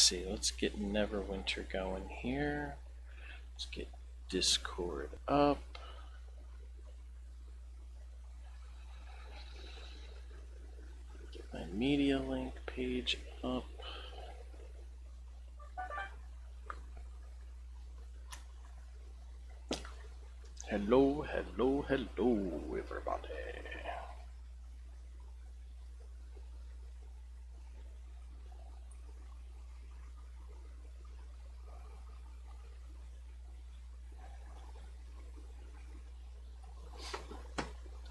see. Let's get Neverwinter going here. Let's get Discord up. Get my media link page up. Hello, hello, hello, everybody.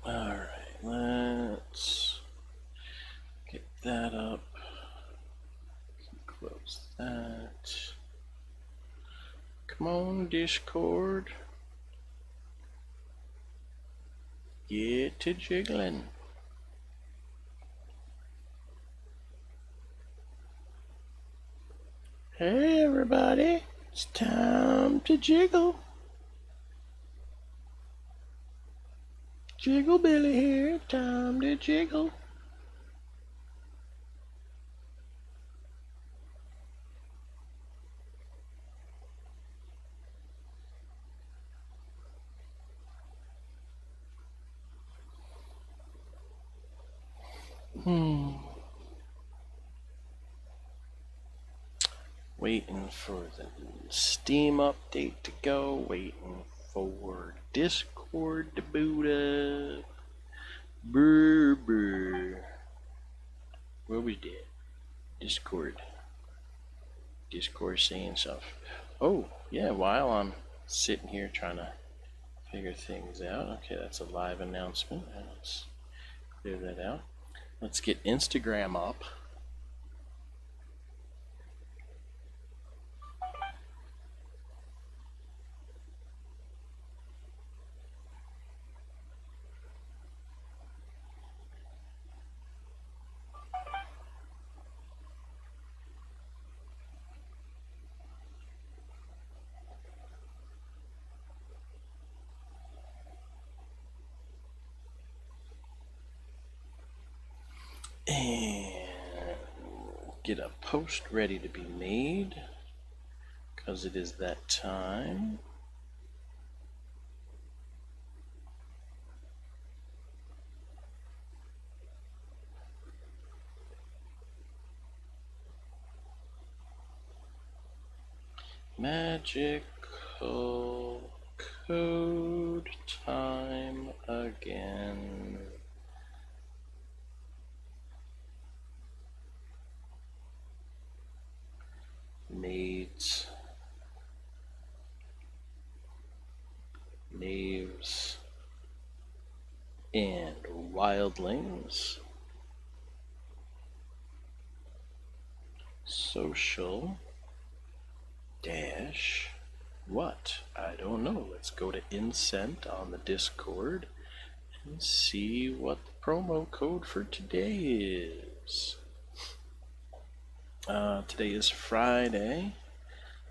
Alright, let's get that up. Close that. Come on, Discord. Get to jiggling. Hey everybody, it's time to jiggle. Jiggle Billy here, time to jiggle. Waiting for the Steam update to go, waiting for Discord to boot up. Brr, brr. Where was that? Discord saying stuff. Oh, yeah, while I'm sitting here trying to figure things out. Okay, that's a live announcement. Let's clear that out. Let's get Instagram up. And get a post ready to be made, because it is that time. Magical code time again. Maids, knaves, and wildlings. Social dash what? I don't know. Let's go to Incent on the Discord and see what the promo code for today is. Today is Friday,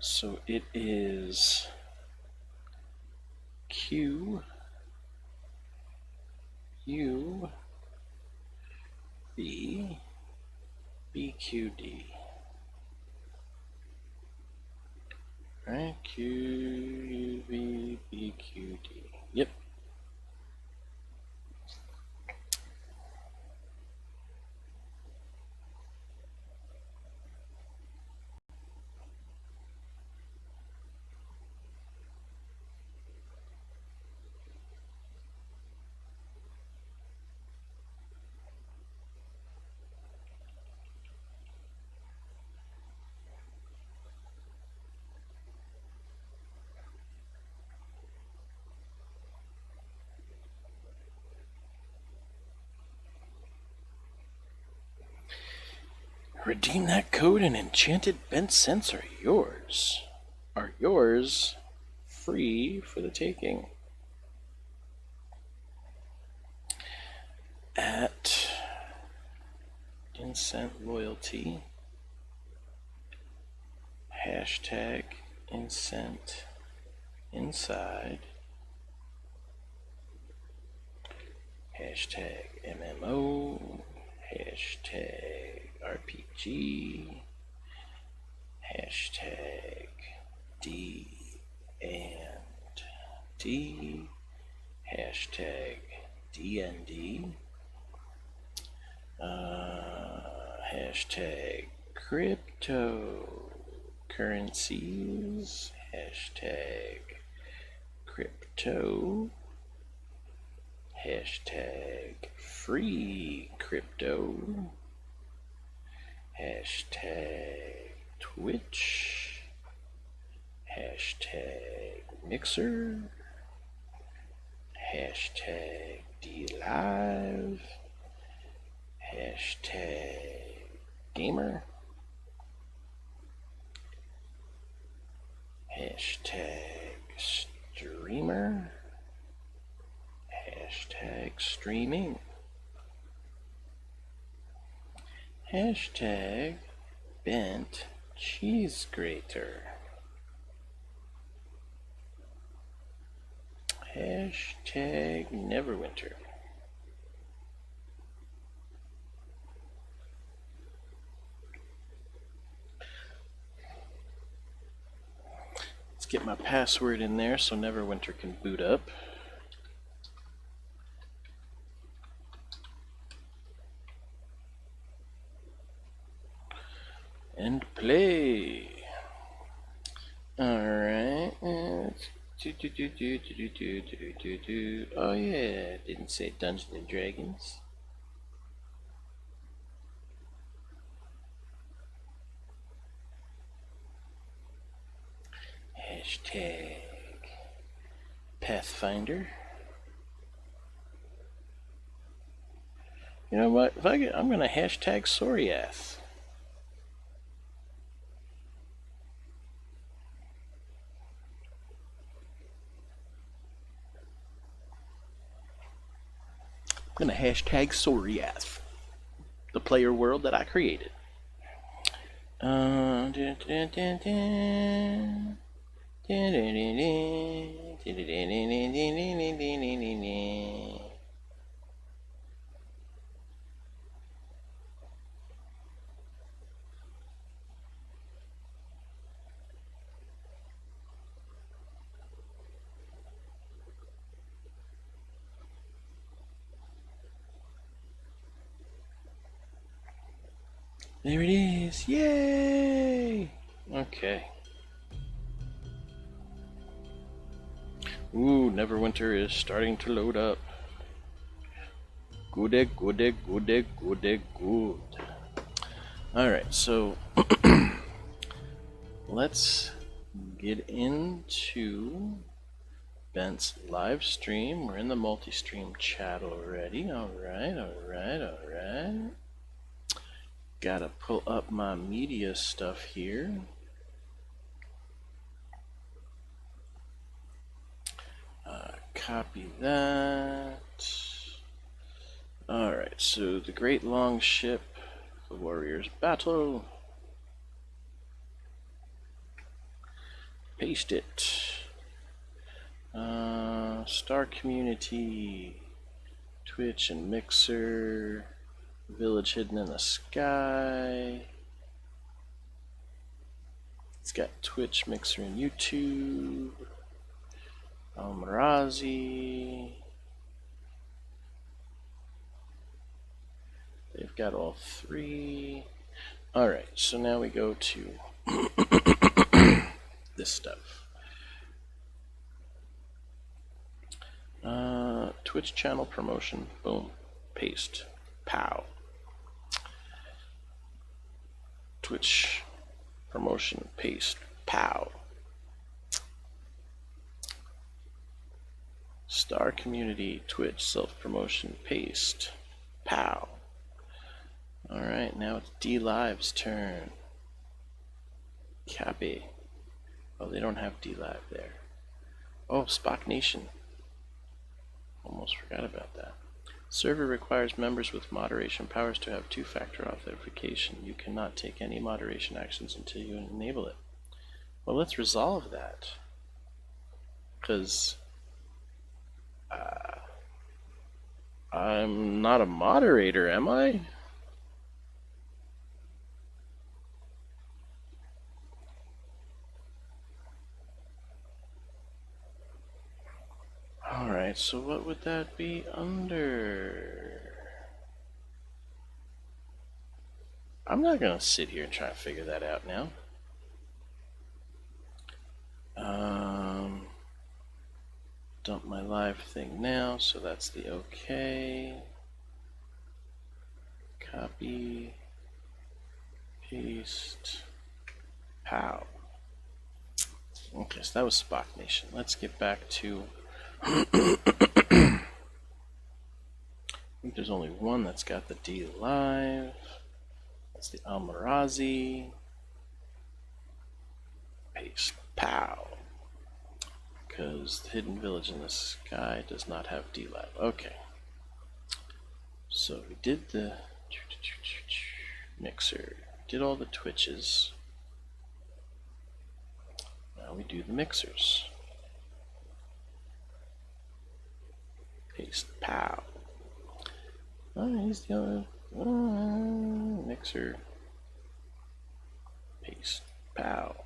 so it is Q U B BQD. Right, QUVBQD. Yep. Redeem that code and enchanted bent scents are yours. Are yours free for the taking. At Incent Loyalty, hashtag Incent Inside, hashtag MMO, hashtag RPG, D and D, hashtag DND, hashtag cryptocurrencies, hashtag crypto, hashtag free crypto, hashtag Twitch, hashtag Mixer, hashtag DLive, hashtag Gamer, hashtag Streamer, hashtag Streaming, hashtag Bent Cheese Grater, hashtag Neverwinter, let's get my password in there so Neverwinter can boot up. And play. Alright. Oh yeah, didn't say Dungeons and Dragons. Hashtag Pathfinder. You know what? If I'm gonna hashtag Soriath. I'm gonna hashtag Soriath, the player world that I created. There it is. Yay! Okay. Ooh, Neverwinter is starting to load up. Good. Alright, so let's get into Bent's live stream. We're in the multi-stream chat already. Alright. Gotta pull up my media stuff here. Copy that. Alright, so the Great Long Ship, the Warriors Battle. Paste it. Star Community, Twitch and Mixer, Village Hidden in the Sky. It's got Twitch, Mixer, and YouTube. Almarazi. They've got all three. Alright, so now we go to this stuff. Twitch channel promotion. Boom. Paste. Pow. Twitch promotion. Paste. Pow. Star Community, Twitch, self-promotion, paste, pow. Alright, now it's DLive's turn. Copy. Oh, they don't have DLive there. Oh, Spock Nation. Almost forgot about that. Server requires members with moderation powers to have two-factor authentication. You cannot take any moderation actions until you enable it. Well, let's resolve that. Because I'm not a moderator, am I? so what would that be under? I'm not gonna sit here and try to figure that out now. Dump my live thing now, so that's the okay. Copy, paste, pow. Okay, so that was Spock Nation. Let's get back to. I think there's only one that's got the D live. That's the Almarazi. Paste, pow. Because the Hidden Village in the Sky does not have D live. Okay. So we did the mixer, did all the Twitches. Now we do the mixers. Paste, pow. Oh, he's the other mixer. Paste, pow.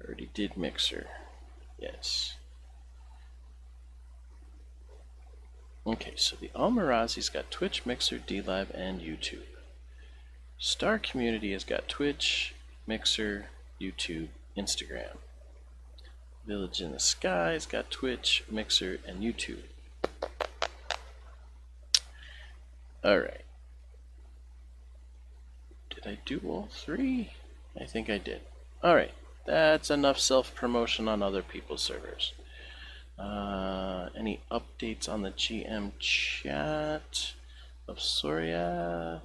Already did mixer. Yes. Okay, so the Almarazi's got Twitch, Mixer, DLive, and YouTube. Star Community has got Twitch, Mixer, YouTube, Instagram. Village in the Sky's got Twitch, Mixer, and YouTube. Alright. Did I do all three? I think I did. Alright, that's enough self-promotion on other people's servers. Any updates on the GM chat of Soria?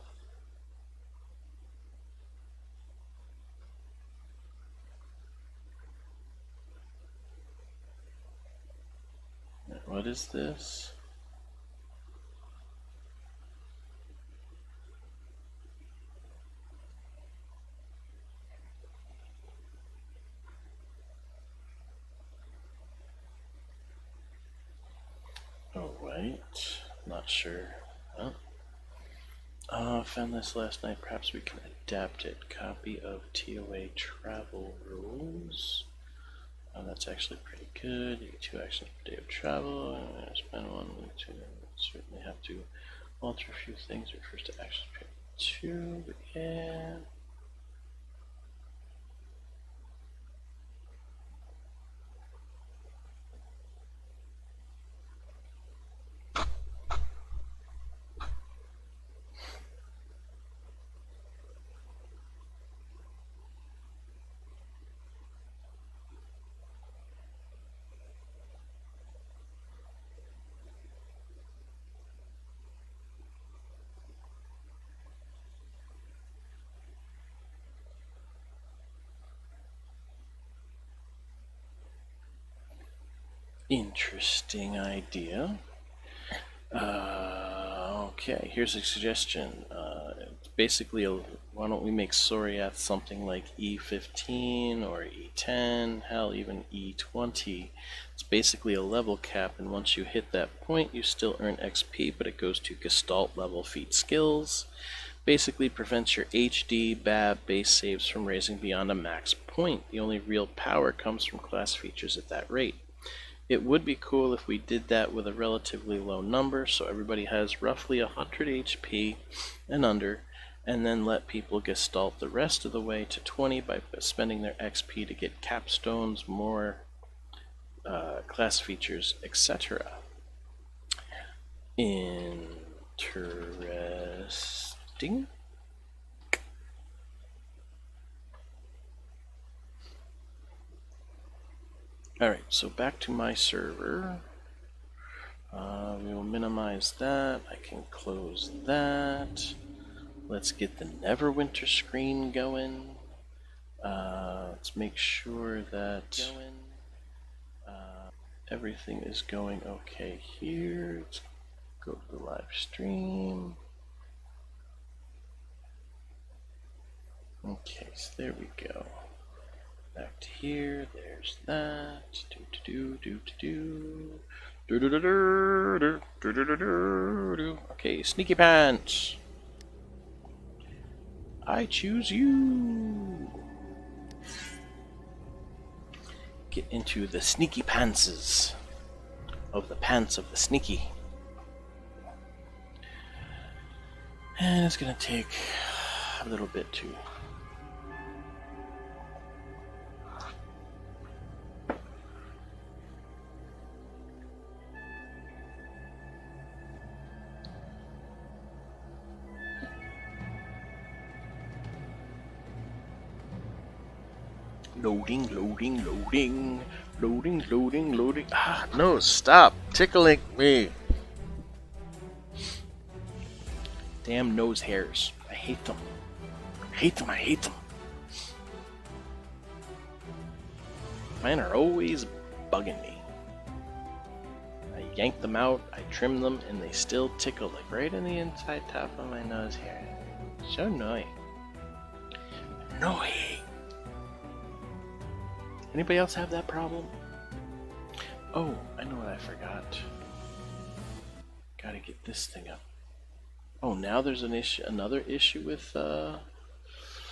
What is this? Oh, wait. Not sure. Found this last night. Perhaps we can adapt it. Copy of TOA travel rules. That's actually pretty good. You get 2 actions per day of travel. Spend 1 week to certainly have to alter a few things. Refers to actions per 2, but yeah. Interesting idea. Okay, here's a suggestion. Basically, why don't we make Soriath something like E15 or E10, hell, even E20. It's basically a level cap, and once you hit that point, you still earn XP, but it goes to Gestalt level feat skills. Basically prevents your HD, BAB, base saves from raising beyond a max point. The only real power comes from class features at that rate. It would be cool if we did that with a relatively low number, so everybody has roughly 100 HP and under, and then let people gestalt the rest of the way to 20 by spending their XP to get capstones, more class features, etc. Interesting. Alright, so back to my server. We will minimize that. I can close that. Let's get the Neverwinter screen going. Let's make sure that everything is going okay here. Let's go to the live stream. Okay, so there we go. Back to here, there's that. Okay, Sneaky Pants. I choose you. get into the sneaky pantses of the pants of the sneaky. And it's gonna take a little bit to loading. Ah, no, stop tickling me. Damn nose hairs. I hate them. I hate them. Mine are always bugging me. I yank them out, I trim them, and they still tickle, like right in the inside top of my nose hair. So annoying. Annoying. Anybody else have that problem? Oh, I know what I forgot. Gotta get this thing up. Oh, now there's another issue with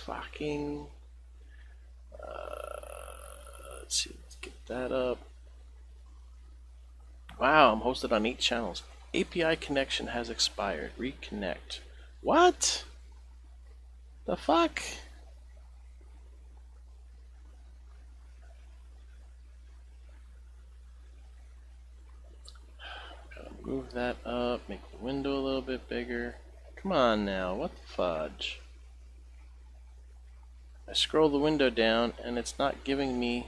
fucking. Let's see, let's get that up. Wow, I'm hosted on 8 channels. API connection has expired. Reconnect. What? The fuck? Gotta move that up, make the window a little bit bigger. Come on now, what the fudge? I scroll the window down and it's not giving me...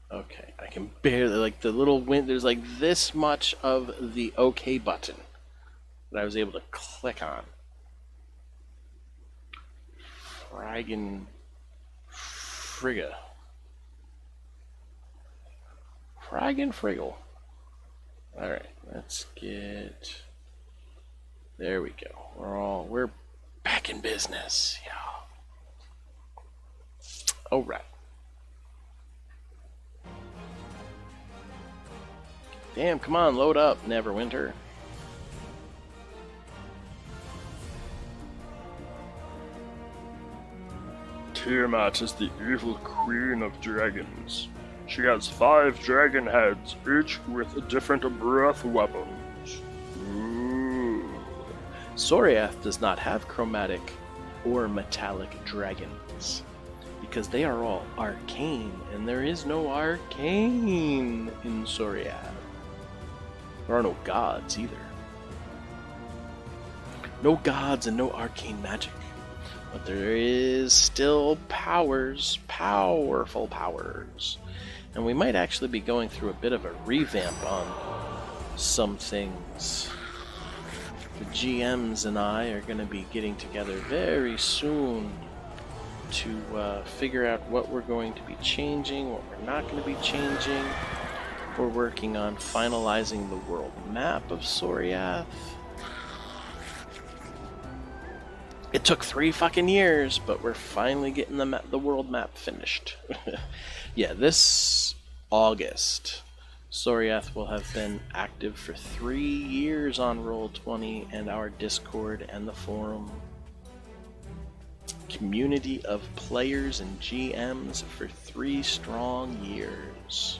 Okay, I can barely, like the little there's like this much of the OK button that I was able to click on. Friggin' frigga. Friggin' friggle. Alright, let's get... There we go. We're back in business. Yeah. Alright. Damn, come on, load up, Neverwinter. Tiamat is the evil queen of dragons. She has 5 dragon heads, each with different breath weapons. Ooh. Soriath does not have chromatic or metallic dragons, because they are all arcane, and there is no arcane in Soriath. There are no gods either. No gods and no arcane magic. But there is still powers, powerful powers. And we might actually be going through a bit of a revamp on some things. The GMs and I are going to be getting together very soon to figure out what we're going to be changing, what we're not going to be changing. We're working on finalizing the world map of Soriath. It took 3 fucking years, but we're finally getting the world map finished. Yeah, this August, Soriath will have been active for 3 years on Roll20 and our Discord and the forum. Community of players and GMs for 3 strong years.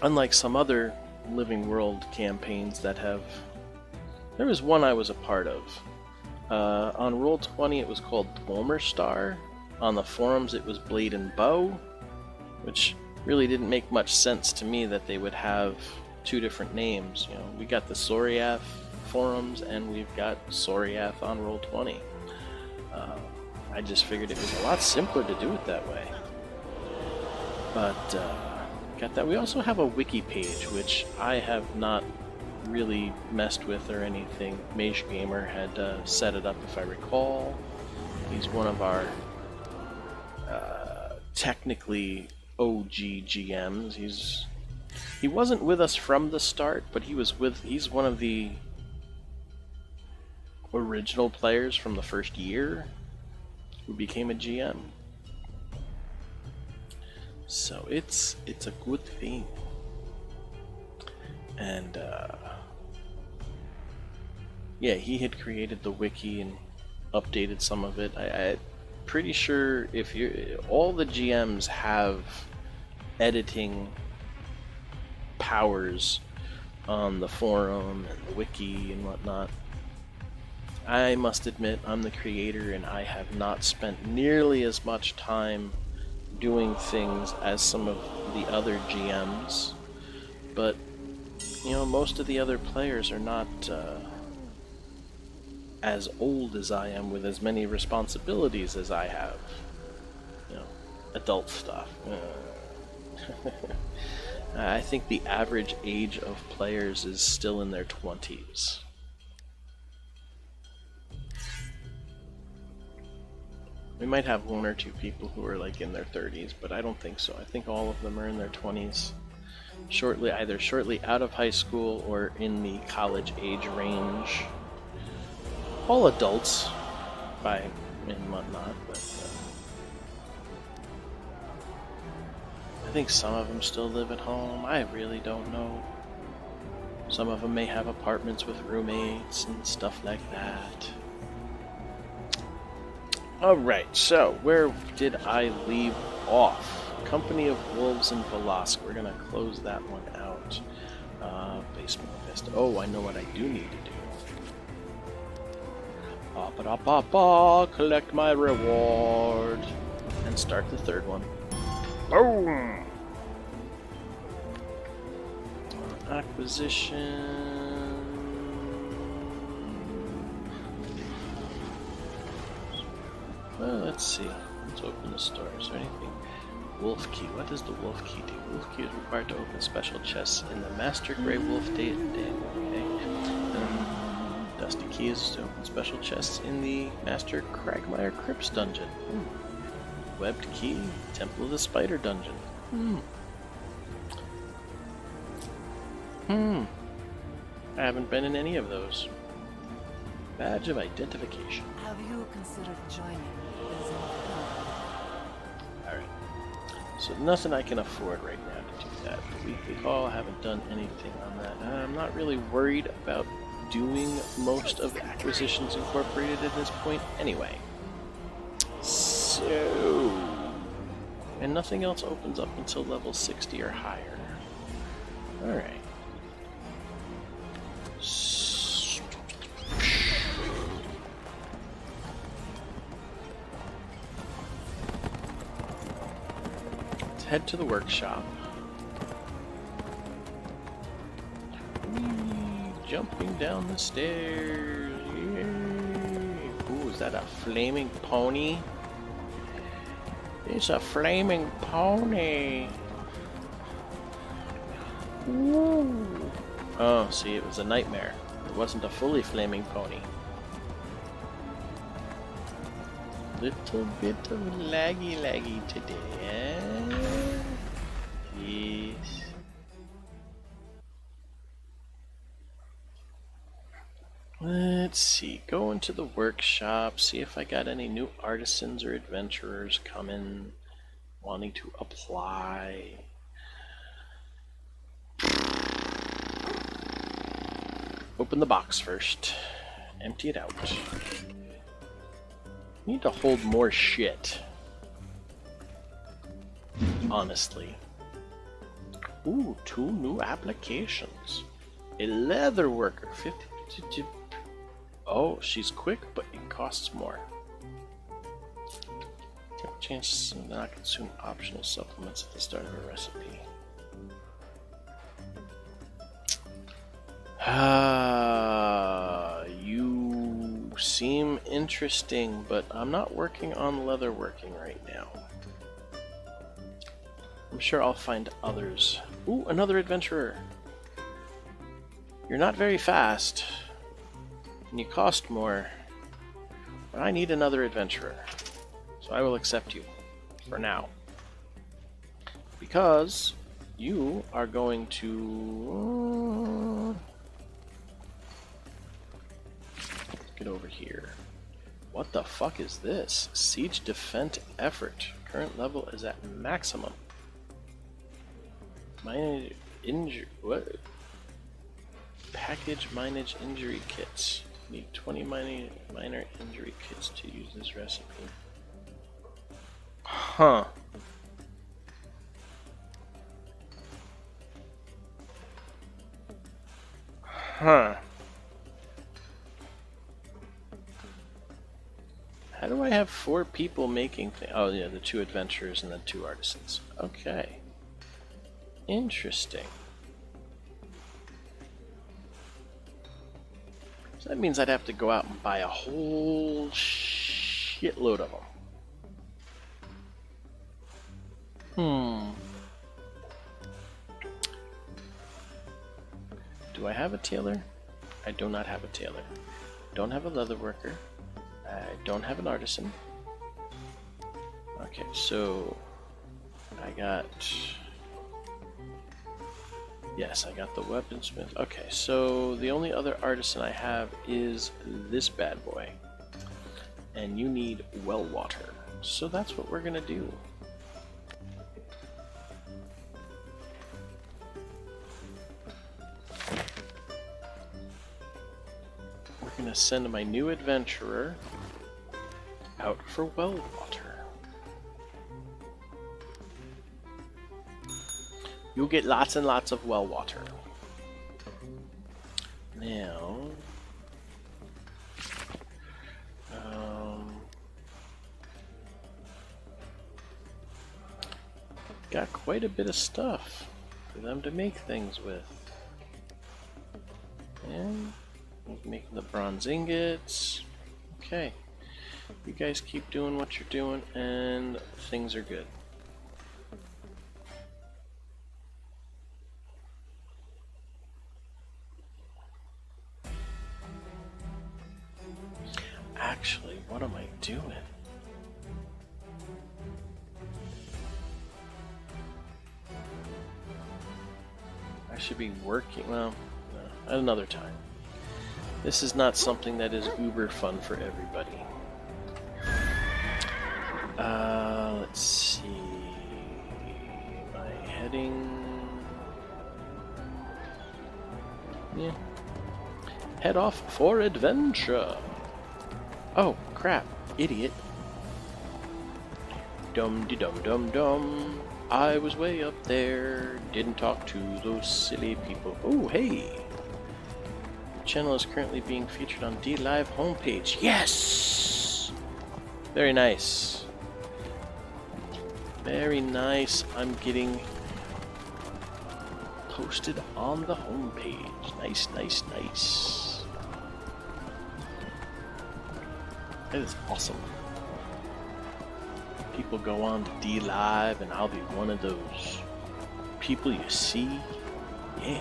Unlike some other Living World campaigns that have... There was one I was a part of. On Roll20 it was called Dweomerstar. On the forums it was Blade and Bow, which really didn't make much sense to me that they would have 2 different names. You know, we got the Soriath forums and we've got Soriath on Roll20. I just figured it was a lot simpler to do it that way. But got that. We also have a wiki page, which I have not really messed with or anything. Mage Gamer had set it up, if I recall. He's one of our technically OG GMs. He wasn't with us from the start, but he's one of the original players from the first year who became a GM. So it's a good thing. And Yeah, he had created the wiki and updated some of it. I'm pretty sure if you all the GMs have editing powers on the forum and the wiki and whatnot. I must admit, I'm the creator and I have not spent nearly as much time doing things as some of the other GMs, but you know, most of the other players are not as old as I am with as many responsibilities as I have. You know, adult stuff. I think the average age of players is still in their 20s. We might have one or two people who are like in their 30s, but I don't think so. I think all of them are in their 20s. Either shortly out of high school or in the college age range. All adults by and whatnot, but I think some of them still live at home. I really don't know. Some of them may have apartments with roommates and stuff like that. Alright, so where did I leave off? Company of Wolves in Velosk. We're gonna close that one out. Basement Vista. Oh, I know what I do need to do. Collect my reward. And start the third one. Boom! Acquisition. Well, let's see. Let's open the store. Is there anything? Wolf Key. What does the Wolf Key do? Wolf Key is required to open special chests in the Master Grey Wolf Data. Okay. Dusty Key is to open special chests in the Master Cragmire Crypts dungeon. Webbed Key, Temple of the Spider dungeon. I haven't been in any of those. Badge of identification. Have you considered joining the Alright. So nothing I can afford right now to do that. The weekly call, I haven't done anything on that. I'm not really worried about doing most of the Acquisitions Incorporated at this point anyway. So... And nothing else opens up until level 60 or higher. Alright. Let's head to the workshop. Whee, jumping down the stairs. Yay. Ooh, is that a flaming pony? It's a flaming pony. Ooh. Oh, see, it was a nightmare. It wasn't a fully flaming pony. Little bit of laggy today, eh? Yes. Let's see, go into the workshop, see if I got any new artisans or adventurers coming, wanting to apply. Open the box first. Empty it out. Need to hold more shit. Honestly. Ooh, 2 new applications. A leather worker. 50. Oh, she's quick, but it costs more. Change to not consume optional supplements at the start of a recipe. You seem interesting, but I'm not working on leatherworking right now. I'm sure I'll find others. Ooh, another adventurer. You're not very fast, and you cost more, but I need another adventurer. So I will accept you, for now. Because you are going to... get over here. What the fuck is this? Siege Defense Effort. Current level is at maximum. What? Package Minage Injury Kits. Need 20 minor injury kits to use this recipe. Huh. Huh. How do I have 4 people making things? Oh yeah, the 2 adventurers and the 2 artisans. Okay. Interesting. So that means I'd have to go out and buy a whole shitload of them. Do I have a tailor? I do not have a tailor. Don't have a leather worker. I don't have an artisan. Okay, so I got... Yes, I got the weaponsmith. Okay, so the only other artisan I have is this bad boy. And you need well water. So that's what we're gonna do. We're gonna send my new adventurer out for well water. You'll get lots and lots of well water. Now, got quite a bit of stuff for them to make things with. And making the bronze ingots. Okay, you guys keep doing what you're doing, and things are good. Actually, what am I doing? I should be working, well, no, at another time. This is not something that is uber fun for everybody. Let's see. My heading... Yeah. Head off for adventure! Oh, crap. Idiot. Dum-de-dum-dum-dum. I was way up there. Didn't talk to those silly people. Oh, hey! The channel is currently being featured on DLive homepage. Yes! Very nice. Very nice. I'm getting posted on the homepage. Nice, nice, nice. That is awesome. People go on to DLive and I'll be one of those people you see. Yeah.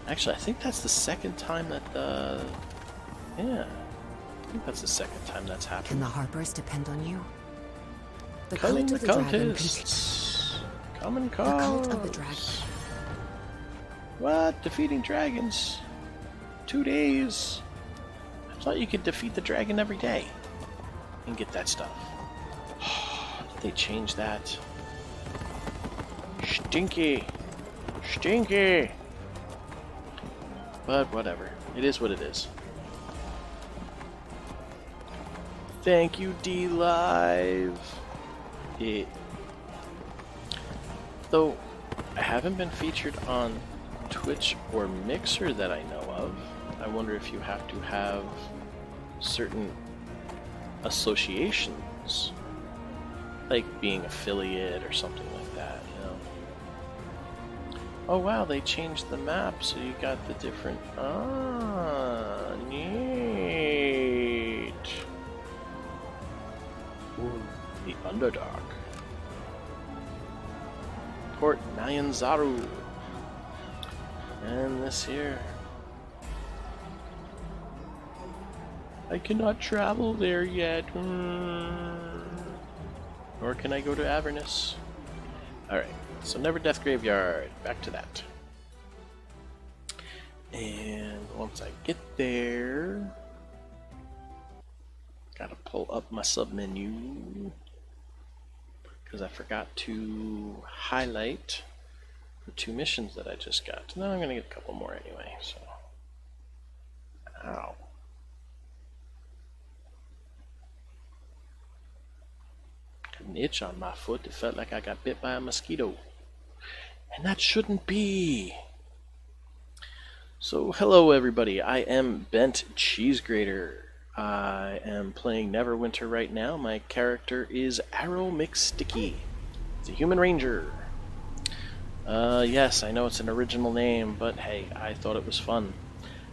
Actually, I think that's the second time that yeah. I think that's the second time that's happened. Can the Harpers depend on you? The Calling cult the of the dragon. cultists. Common The cause. cult of the dragon. What? Defeating dragons? 2 days? I thought you could defeat the dragon every day and get that stuff. Did they change that? Stinky! Stinky! But whatever. It is what it is. Thank you, DLive. Though I haven't been featured on Twitch or Mixer that I know of. I wonder if you have to have certain associations, like being affiliate or something like that, you know. Oh wow, they changed the map, so you got the different... Ah, neat. Ooh, the Underdark. Port Nyanzaru. And this here. I cannot travel there yet. Nor can I go to Avernus. Alright, so Never Death Graveyard. Back to that. And once I get there, gotta pull up my submenu because I forgot to highlight the 2 missions that I just got. Now I'm gonna get a couple more anyway, so. Ow. an itch on my foot. It felt like I got bit by a mosquito. And that shouldn't be. So, hello everybody. I am Bent Cheesegrater. I am playing Neverwinter right now. My character is Arrow McSticky. He's a human ranger. Yes, I know it's an original name, but hey, I thought it was fun.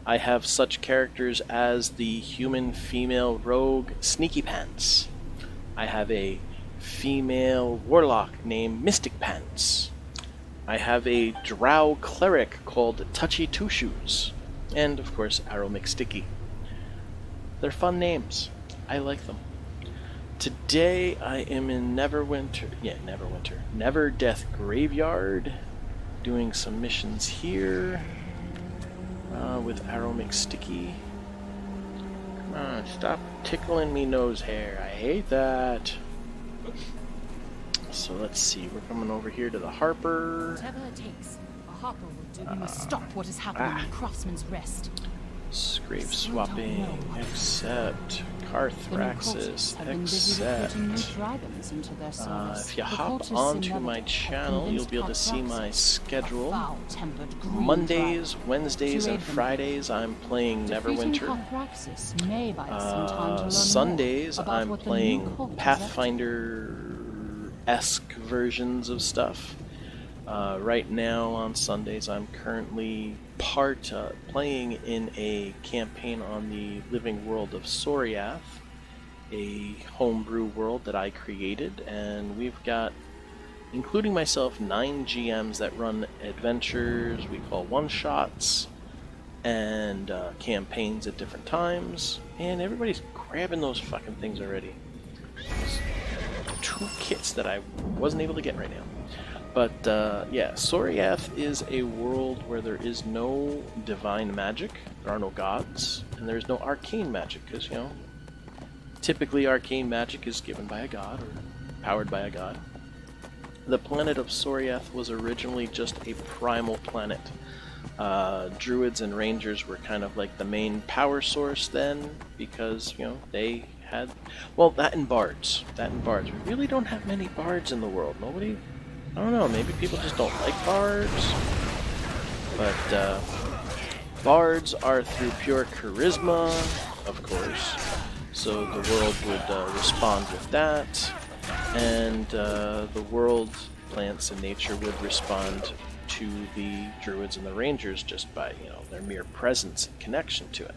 I have such characters as the human female rogue Sneaky Pants. I have a female warlock named Mystic Pants. I have a drow cleric called Touchy Two Shoes. And, of course, Arrow McSticky. They're fun names. I like them. Today I am in Neverwinter. Never Death Graveyard. Doing some missions here. With Arrow McSticky. Come on, stop tickling me nose hair. I hate that. So let's see, we're coming over here to the Harper. Whatever it takes, a Harper will do. We must stop what is happening in Craftsman's Rest. Scrape swapping, accept. Carthraxis, accept. If you hop onto my channel, you'll be able to see my schedule. Mondays, Wednesdays, and Fridays I'm playing Neverwinter. Sundays I'm playing Pathfinder-esque versions of stuff. Right now on Sundays I'm currently playing in a campaign on the living world of Soriath, a homebrew world that I created, and we've got, including myself, 9 GMs that run adventures we call one-shots, and campaigns at different times, and everybody's grabbing those fucking things already. There's 2 kits that I wasn't able to get right now. But, yeah, Soriath is a world where there is no divine magic, there are no gods, and there's no arcane magic, because, you know, typically arcane magic is given by a god, or powered by a god. The planet of Soriath was originally just a primal planet. Druids and rangers were kind of like the main power source then, because, you know, they had, well, that and bards. We really don't have many bards in the world. Nobody... I don't know, maybe people just don't like bards, but bards are through pure charisma, of course, so the world would respond with that, and the world, plants, and nature would respond to the druids and the rangers just by, you know, their mere presence and connection to it.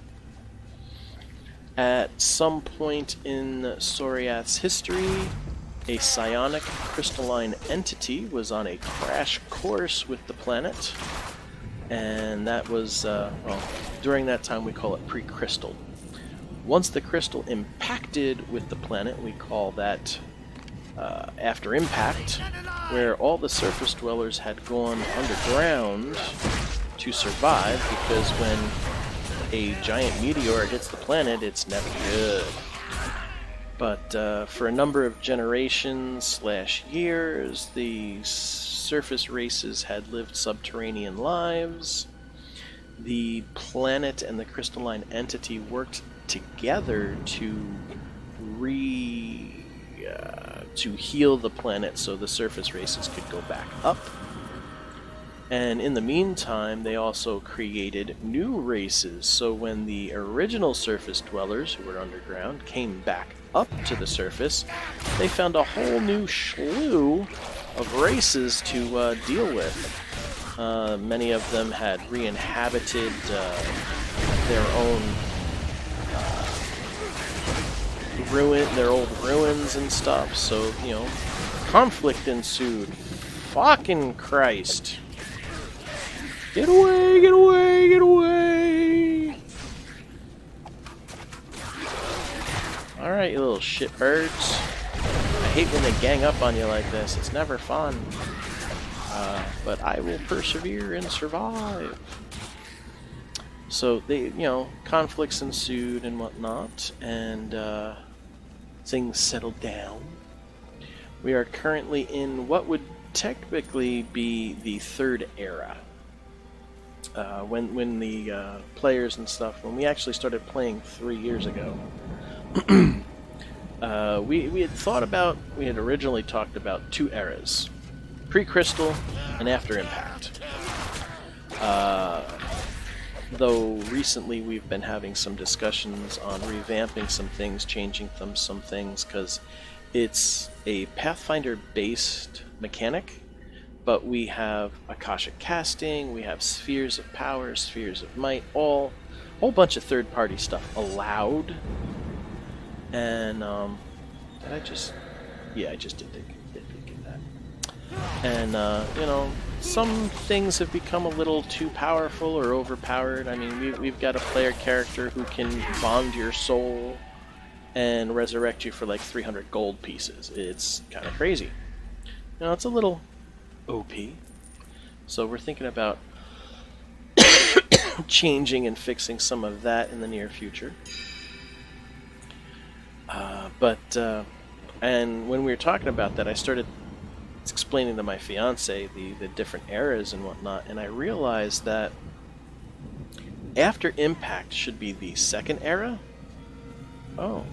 At some point in Soriath's history, a psionic crystalline entity was on a crash course with the planet, and that was, well, during that time we call it pre-crystal. Once the crystal impacted with the planet, we call that after impact, where all the surface dwellers had gone underground to survive, because when a giant meteor hits the planet, it's never good. But for a number of generations/years, the surface races had lived subterranean lives. The planet and the crystalline entity worked together to heal the planet so the surface races could go back up. And in the meantime, they also created new races. So when the original surface dwellers, who were underground, came back up to the surface, they found a whole new slew of races to deal with. Many of them had re-inhabited their own their old ruins and stuff. So, you know, conflict ensued. Fucking Christ. Get away, get away, get away! Alright, you little shitbirds. I hate when they gang up on you like this. It's never fun. But I will persevere and survive. So, they, you know, conflicts ensued and whatnot, and things settled down. We are currently in what would technically be the third era. When the players and stuff, when we actually started playing 3 years ago, We had originally talked about 2 eras, pre-Crystal and after Impact. Though recently we've been having some discussions on revamping some things, changing some things, because it's a Pathfinder-based mechanic, but we have Akashic Casting, we have Spheres of Power, Spheres of Might, a whole bunch of third-party stuff allowed. And I just did think of that. And some things have become a little too powerful or overpowered. I mean, we've got a player character who can bond your soul and resurrect you for like 300 gold pieces. It's kind of crazy. It's a little OP. So we're thinking about changing and fixing some of that in the near future. And when we were talking about that, I started explaining to my fiance the different eras and whatnot, and I realized that after Impact should be the 2nd era. Oh,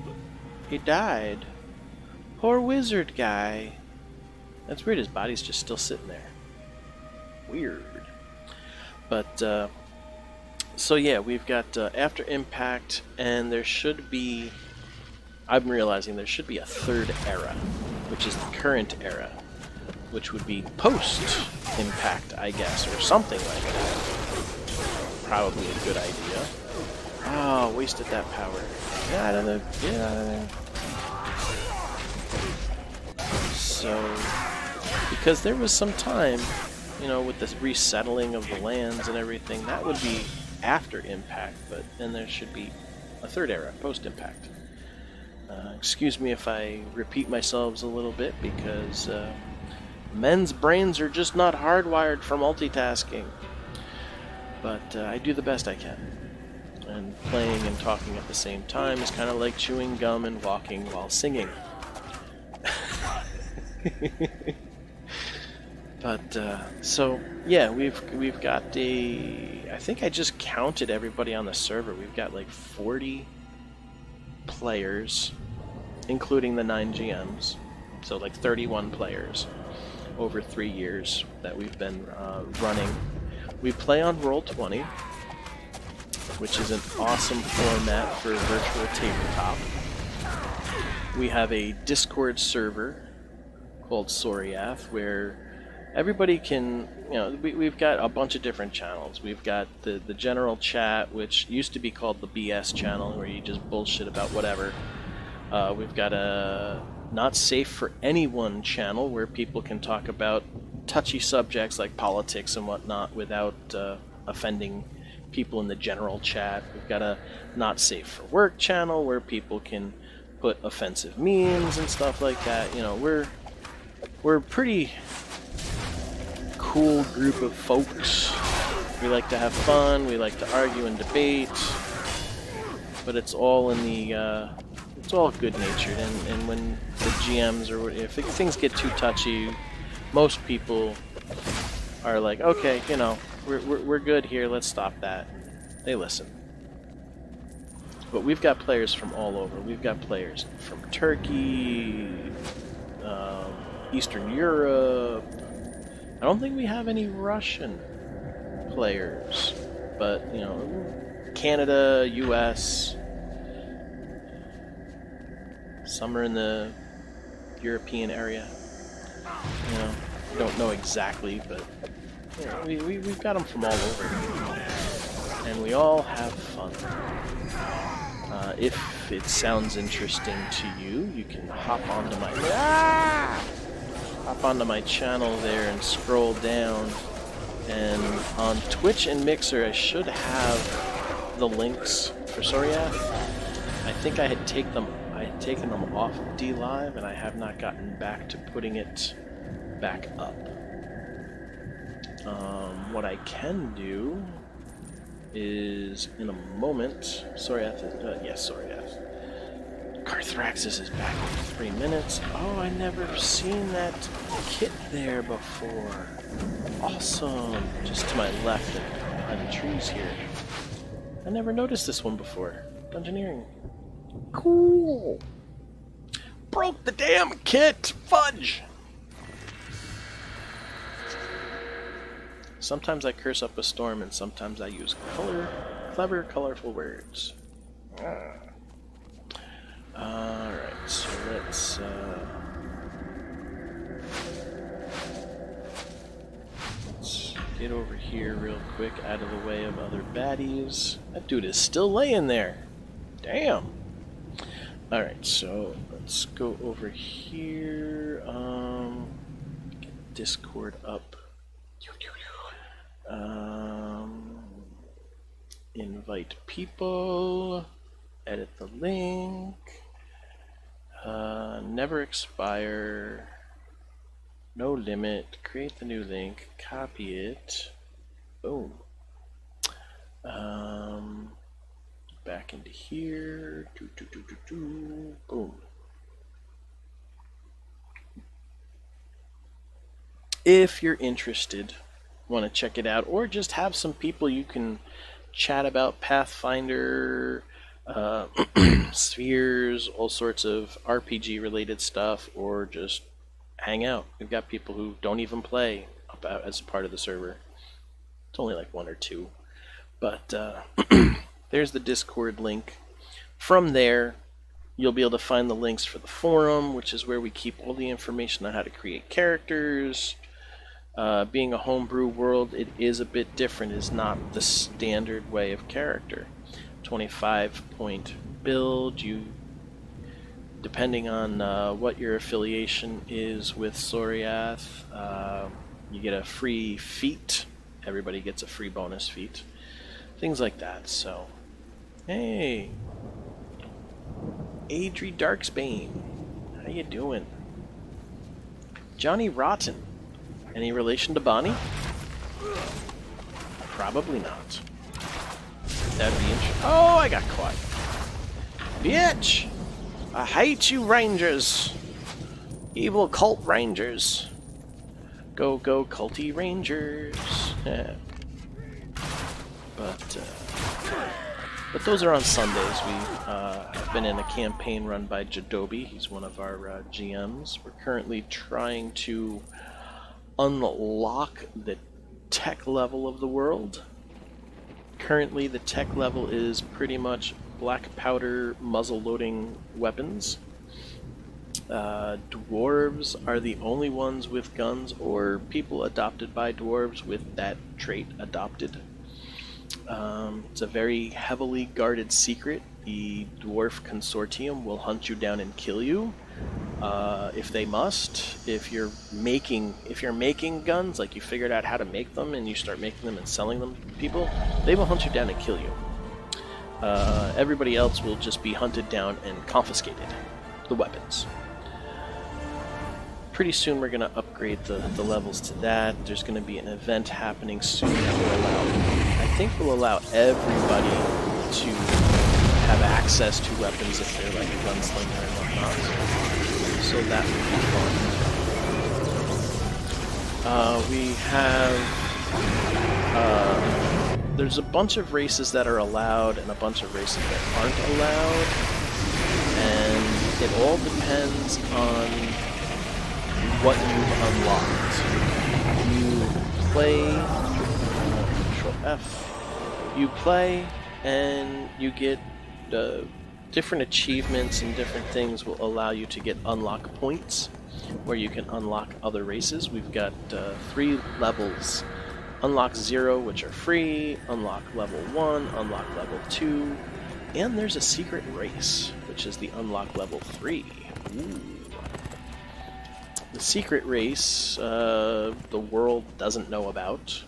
he died. Poor wizard guy. That's weird, his body's just still sitting there. Weird. But, so yeah, we've got after Impact, and there should be... I'm realizing there should be a 3rd era, which is the current era, which would be post-Impact, I guess, or something like that. Probably a good idea. Oh, wasted that power. Get out of there. Get out of there. So, because there was some time, with this resettling of the lands and everything, that would be after Impact, but then there should be a 3rd era, post-Impact. Excuse me if I repeat myself a little bit, because men's brains are just not hardwired for multitasking. But I do the best I can. And playing and talking at the same time is kind of like chewing gum and walking while singing. But, so, yeah, we've got I think I just counted everybody on the server. We've got like 40 players, including the 9 GMs, so like 31 players over 3 years that we've been running. We play on Roll20, which is an awesome format for virtual tabletop. We have a Discord server called Soriath, where everybody can, we've got a bunch of different channels. We've got the general chat, which used to be called the BS channel, where you just bullshit about whatever. We've got a Not Safe for Anyone channel, where people can talk about touchy subjects like politics and whatnot without offending people in the general chat. We've got a Not Safe for Work channel, where people can put offensive memes and stuff like that. We're a pretty cool group of folks. We like to have fun, we like to argue and debate, but it's all in the it's all good-natured, and when the GMs, or if things get too touchy, most people are like, okay, we're good here, let's stop that. They listen. But we've got players from all over. We've got players from Turkey, Eastern Europe. I don't think we have any Russian players, but, Canada, US, some are in the European area. I don't know exactly, but we've got them from all over. And we all have fun. If it sounds interesting to you, you can hop onto my channel there and scroll down. And on Twitch and Mixer, I should have the links for Soriath. I think I had taken them off of DLive, and I have not gotten back to putting it back up. What I can do is, in a moment, Soriath. Carthraxis is back in 3 minutes. Oh, I never seen that kit there before. Awesome. Just to my left behind the trees here. I never noticed this one before. Dungeoneering. Cool. broke the damn kit! Fudge! Sometimes I curse up a storm, and sometimes I use clever, colorful words. Alright, so let's get over here real quick, out of the way of other baddies. That dude is still laying there. Damn. Alright, so let's go over here. Get Discord up. Invite people. Edit the link. Never expire. No limit. Create the new link. Copy it. Boom. Back into here. Boom. If you're interested, want to check it out, or just have some people you can chat about Pathfinder, spheres, all sorts of RPG related stuff, or just hang out. We've got people who don't even play about as a part of the server. It's only like 1 or 2, but there's the Discord link. From there, you'll be able to find the links for the forum, which is where we keep all the information on how to create characters. Being a homebrew world, it is a bit different. It's not the standard way of character. 25-point build. You, depending on what your affiliation is with Soriath, you get a free feat. Everybody gets a free bonus feat. Things like that. So, hey, Adri Darksbane, how you doing? Johnny Rotten. Any relation to Bonnie? Probably not. That'd be interesting. Oh, I got caught. Bitch! I hate you, Rangers! Evil cult Rangers. Go, go, culty Rangers. Yeah. But those are on Sundays. We have been in a campaign run by Jadobi. He's one of our GMs. We're currently trying to unlock the tech level of the world. Currently, the tech level is pretty much black powder muzzle-loading weapons. Dwarves are the only ones with guns, or people adopted by dwarves with that trait adopted. It's a very heavily guarded secret. The dwarf consortium will hunt you down and kill you. If they must. If you're making guns, like you figured out how to make them and you start making them and selling them to people, they will hunt you down and kill you. Everybody else will just be hunted down and confiscated, the weapons. Pretty soon we're going to upgrade the levels to that. There's going to be an event happening soon that will allow everybody to have access to weapons if they're like a gunslinger and whatnot. So that would be fun. We have there's a bunch of races that are allowed and a bunch of races that aren't allowed, and it all depends on what you've unlocked. You play Control F. You play and you get different achievements and different things will allow you to get unlock points where you can unlock other races. We've got 3 levels. Unlock 0, which are free, unlock level 1, unlock level 2, and there's a secret race, which is the unlock level 3. Ooh. The secret race, the world doesn't know about.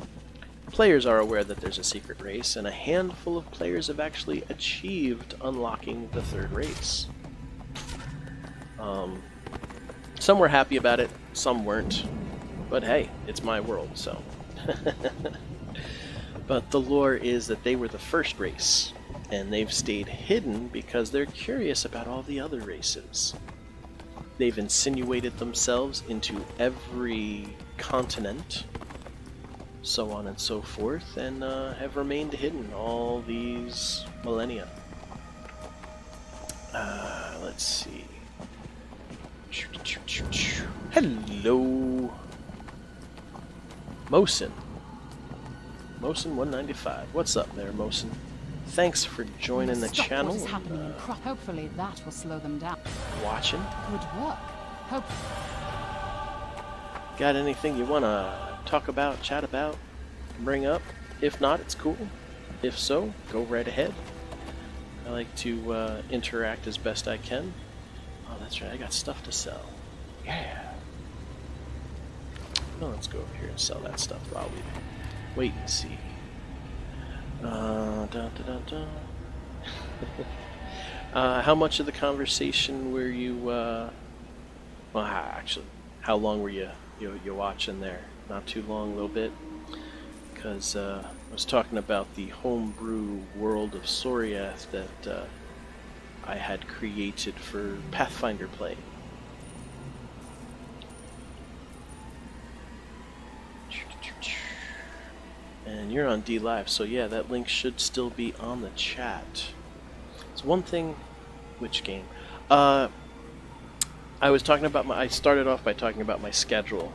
Players are aware that there's a secret race, and a handful of players have actually achieved unlocking the 3rd race. Some were happy about it, some weren't, but hey, it's my world, so. But the lore is that they were the first race, and they've stayed hidden because they're curious about all the other races. They've insinuated themselves into every continent, so on and so forth, and have remained hidden all these millennia. Let's see. Hello, Mosin. Mosin 195. What's up there, Mosin? Thanks for We joining the must stop channel. what is happening in Hopefully that will slow them down. Watching. Good work. Hope. Got anything you want to talk about, chat about, bring up? If not, it's cool. If so, go right ahead. I like to interact as best I can. Oh, that's right, I got stuff to sell. Yeah. Well, let's go over here and sell that stuff while we wait and see. Dun, dun, dun, dun. How much of the conversation were you, well, actually, how long were you watching there? Not too long, a little bit. Because I was talking about the homebrew world of Soriath that I had created for Pathfinder play. And you're on D Live, so yeah, that link should still be on the chat. It's one thing. Which game? I was talking about I started off by talking about my schedule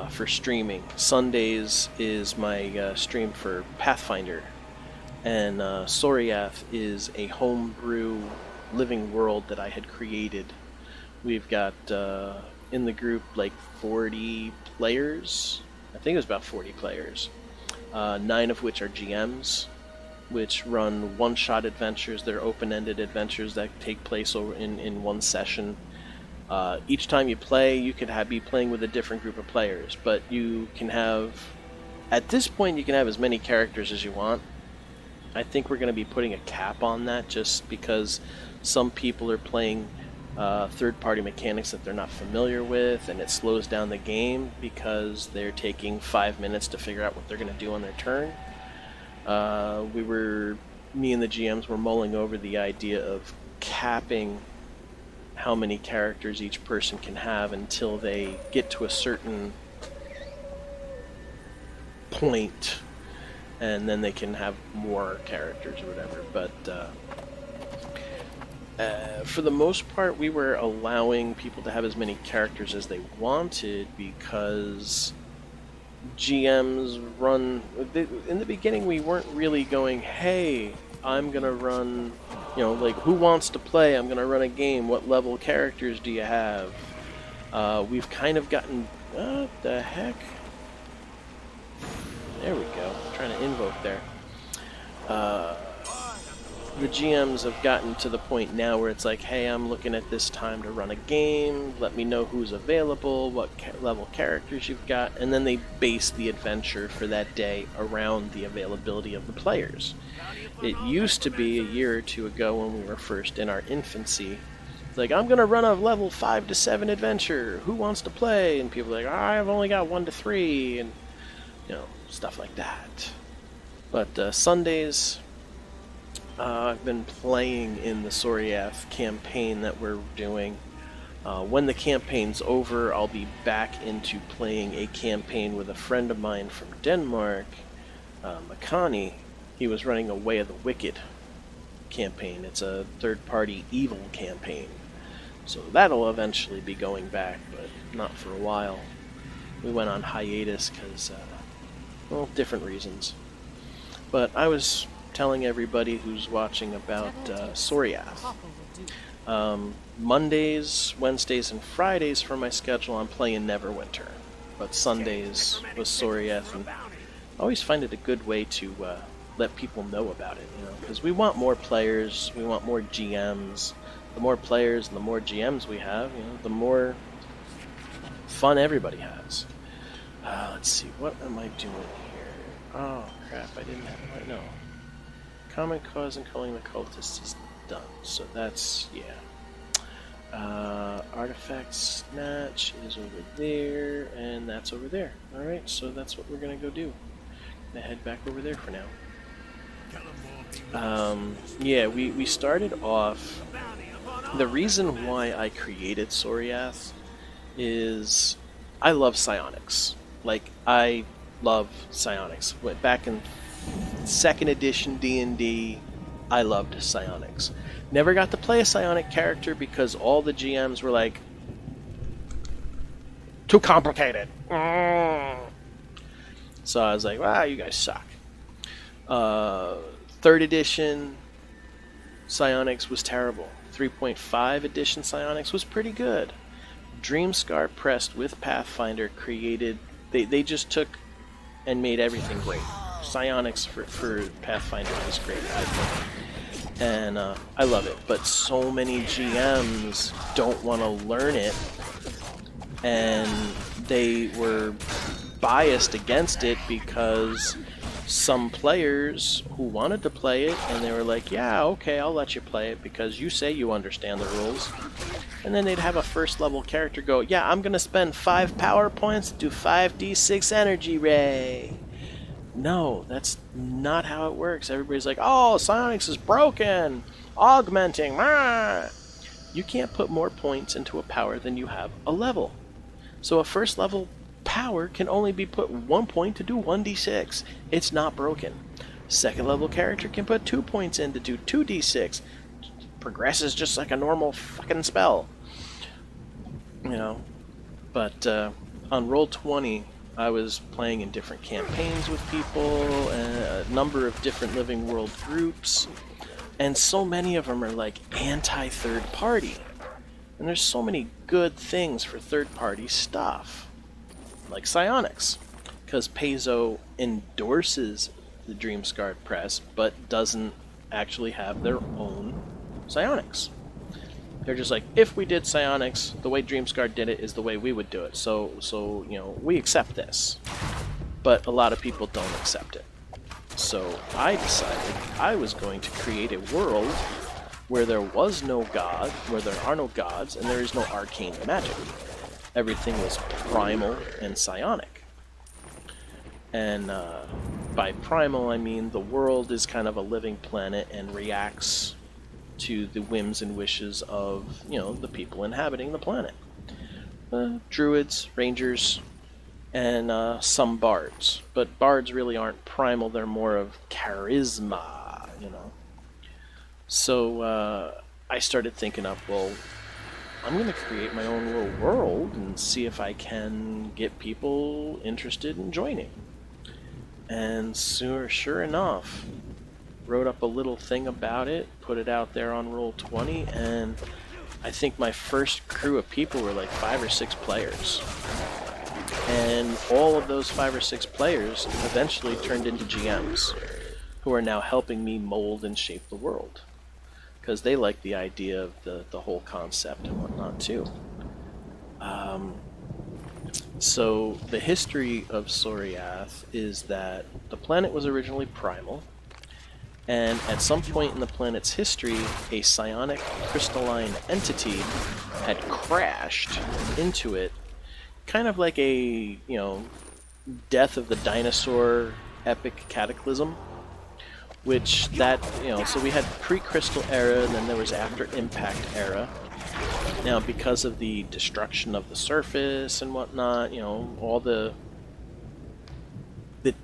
for streaming. Sundays is my stream for Pathfinder, and Soriath is a homebrew living world that I had created. We've got in the group like 40 players. I think it was about 40 players. 9 of which are GMs, which run one-shot adventures. They're open-ended adventures that take place in one session. Each time you play, you could be playing with a different group of players, but you can have, at this point, you can have as many characters as you want. I think we're going to be putting a cap on that just because some people are playing third-party mechanics that they're not familiar with, and it slows down the game because they're taking 5 minutes to figure out what they're going to do on their turn. Me and the GMs were mulling over the idea of capping how many characters each person can have until they get to a certain point, and then they can have more characters or whatever. But for the most part, we were allowing people to have as many characters as they wanted because GMs run... In the beginning, we weren't really going, hey, I'm going to run... like, who wants to play? I'm going to run a game. What level characters do you have? We've kind of gotten... What the heck? There we go. I'm trying to invoke there. The GMs have gotten to the point now where it's like, hey, I'm looking at this time to run a game. Let me know who's available, what level characters you've got, and then they base the adventure for that day around the availability of the players. It used to be a year or two ago when we were first in our infancy. It's like, I'm going to run a level 5 to 7 adventure. Who wants to play? And people are like, I've only got 1 to 3, and stuff like that. But Sundays, I've been playing in the Soriath campaign that we're doing. When the campaign's over, I'll be back into playing a campaign with a friend of mine from Denmark, Makani. He was running a Way of the Wicked campaign. It's a third-party evil campaign. So that'll eventually be going back, but not for a while. We went on hiatus because, different reasons. But I was telling everybody who's watching about Soriath. Mondays, Wednesdays, and Fridays for my schedule, I'm playing Neverwinter. But Sundays was Soriath, and I always find it a good way to let people know about it, because we want more players, we want more GMs. The more players and the more GMs we have, the more fun everybody has. Let's see, what am I doing here? Oh, crap, I didn't have it. No. Common cause and calling the cultists is done, so that's, Artifact Snatch is over there, and that's over there. Alright, so that's what we're going to go do. Gonna head back over there for now. We started off... The reason why I created Soriath is I love psionics. Like, I love psionics. Back in 2nd edition D&D, I loved psionics. Never got to play a psionic character because all the GMs were like, Too complicated. So I was like, wow, you guys suck. Third edition Psionics was terrible. 3.5 edition Psionics was pretty good. Dreamscar Pressed with Pathfinder created... They just took and made everything great. Psionics for Pathfinder is great, I think. And I love it. But so many GMs don't want to learn it. And they were biased against it because some players who wanted to play it, and they were like, yeah, okay, I'll let you play it because you say you understand the rules. And then they'd have a first level character go, yeah, I'm going to spend 5 power points to do 5d6 energy ray. No, that's not how it works. Everybody's like, oh, Psionics is broken, augmenting. Rah! You can't put more points into a power than you have a level. So a first level power can only be put 1 point to do 1d6. It's not broken. Second level character can put 2 points in to do 2d6. Progresses just like a normal fucking spell. You know, but on Roll20, I was playing in different campaigns with people, a number of different Living World groups, and so many of them are like anti-third party. And there's so many good things for third party stuff, like Psionics, because Paizo endorses the Dreamscar Press, but doesn't actually have their own Psionics. They're just like, if we did Psionics, the way Dreamscar did it is the way we would do it. So you know, we accept this. But a lot of people don't accept it. So I decided I was going to create a world where there was no god, where there are no gods, and there is no arcane magic. Everything was primal and psionic. And by primal, I mean the world is kind of a living planet and reacts to the whims and wishes of, you know, the people inhabiting the planet. Druids, rangers, and some bards. But bards really aren't primal, they're more of charisma, you know. So I started thinking up, well, I'm going to create my own little world and see if I can get people interested in joining. And sure enough, wrote up a little thing about it, put it out there on Roll20, and I think my first crew of people were like 5 or 6 players. And all of those 5 or 6 players eventually turned into GMs, who are now helping me mold and shape the world. Because they like the idea of the whole concept and whatnot too. So the history of Soriath is that the planet was originally primal, and at some point in the planet's history, a psionic crystalline entity had crashed into it, kind of like a, you know, death of the dinosaur epic cataclysm. Which that, you know, so we had pre-crystal era, and then there was after impact era. Now, because of the destruction of the surface and whatnot, you know, all the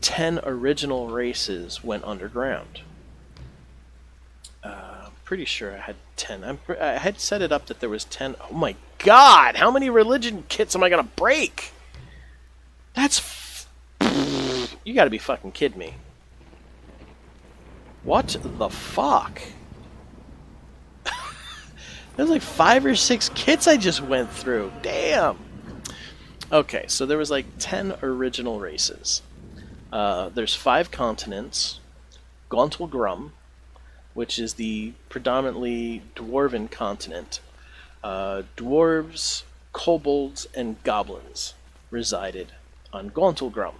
10 original races went underground. Pretty sure I had 10. I had set it up that there was 10. Oh my god! How many religion kits am I gonna break? That's... You gotta be fucking kidding me. What the fuck? There's like 5 or 6 kits I just went through. Damn! Okay, so there was like 10 original races. There's 5 continents. Gauntled Grum, which is the predominantly dwarven continent. Dwarves, kobolds, and goblins resided on Gauntled Grum.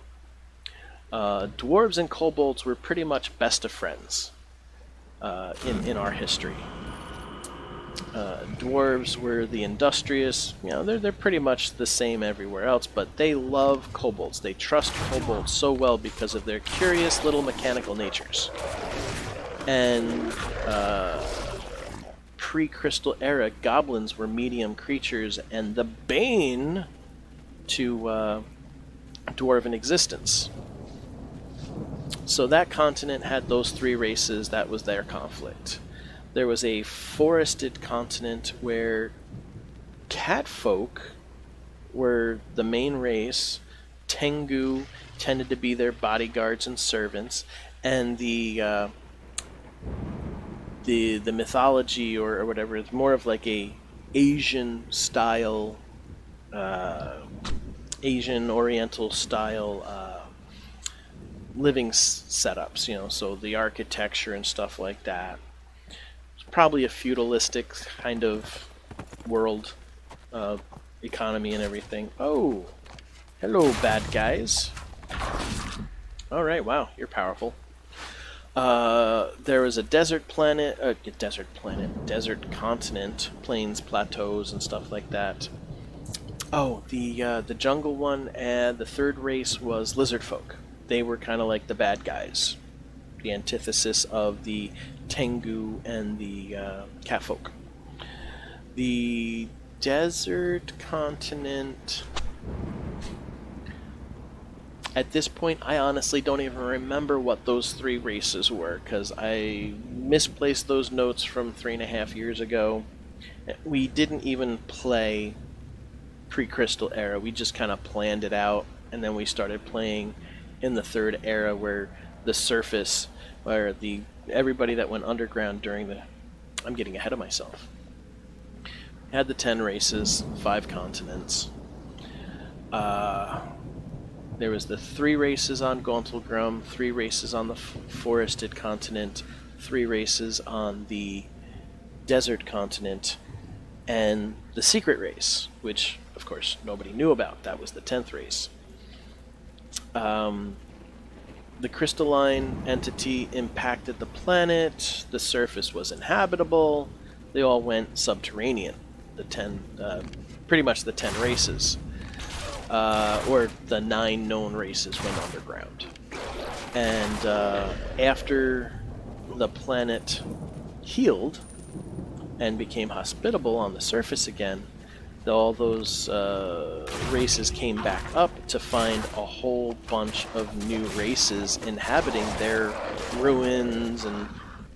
Dwarves and kobolds were pretty much best of friends in our history. Dwarves were the industrious, you know, they're pretty much the same everywhere else, but they love kobolds. They trust kobolds so well because of their curious little mechanical natures. And pre-crystal era, goblins were medium creatures and the bane to dwarven existence. So that continent had those 3 races. That was their conflict. There was a forested continent where catfolk were the main race. Tengu tended to be their bodyguards and servants, and the mythology or whatever is more of like a Asian style, Asian Oriental style living setups. You know, so the architecture and stuff like that. It's probably a feudalistic kind of world, economy and everything. Oh, hello, bad guys. All right, wow, you're powerful. There was a desert continent, plains, plateaus, and stuff like that. Oh, the jungle one and the third race was lizard folk. They were kind of like the bad guys, the antithesis of the Tengu and the cat folk. The desert continent. At this point, I honestly don't even remember what those three races were, because I misplaced those notes from 3.5 years ago. We didn't even play pre-Crystal Era. We just kind of planned it out, and then we started playing in the third era, where the surface, where everybody that went underground during the... I'm getting ahead of myself. Had the 10 races, 5 continents. There was the 3 races on Gauntlgrim, 3 races on the forested continent, 3 races on the desert continent, and the secret race, which, of course, nobody knew about. That was the 10th race. The crystalline entity impacted the planet. The surface was inhabitable. They all went subterranean. Pretty much the 10 races. Or the 9 known races went underground. And after the planet healed and became hospitable on the surface again, all those races came back up to find a whole bunch of new races inhabiting their ruins and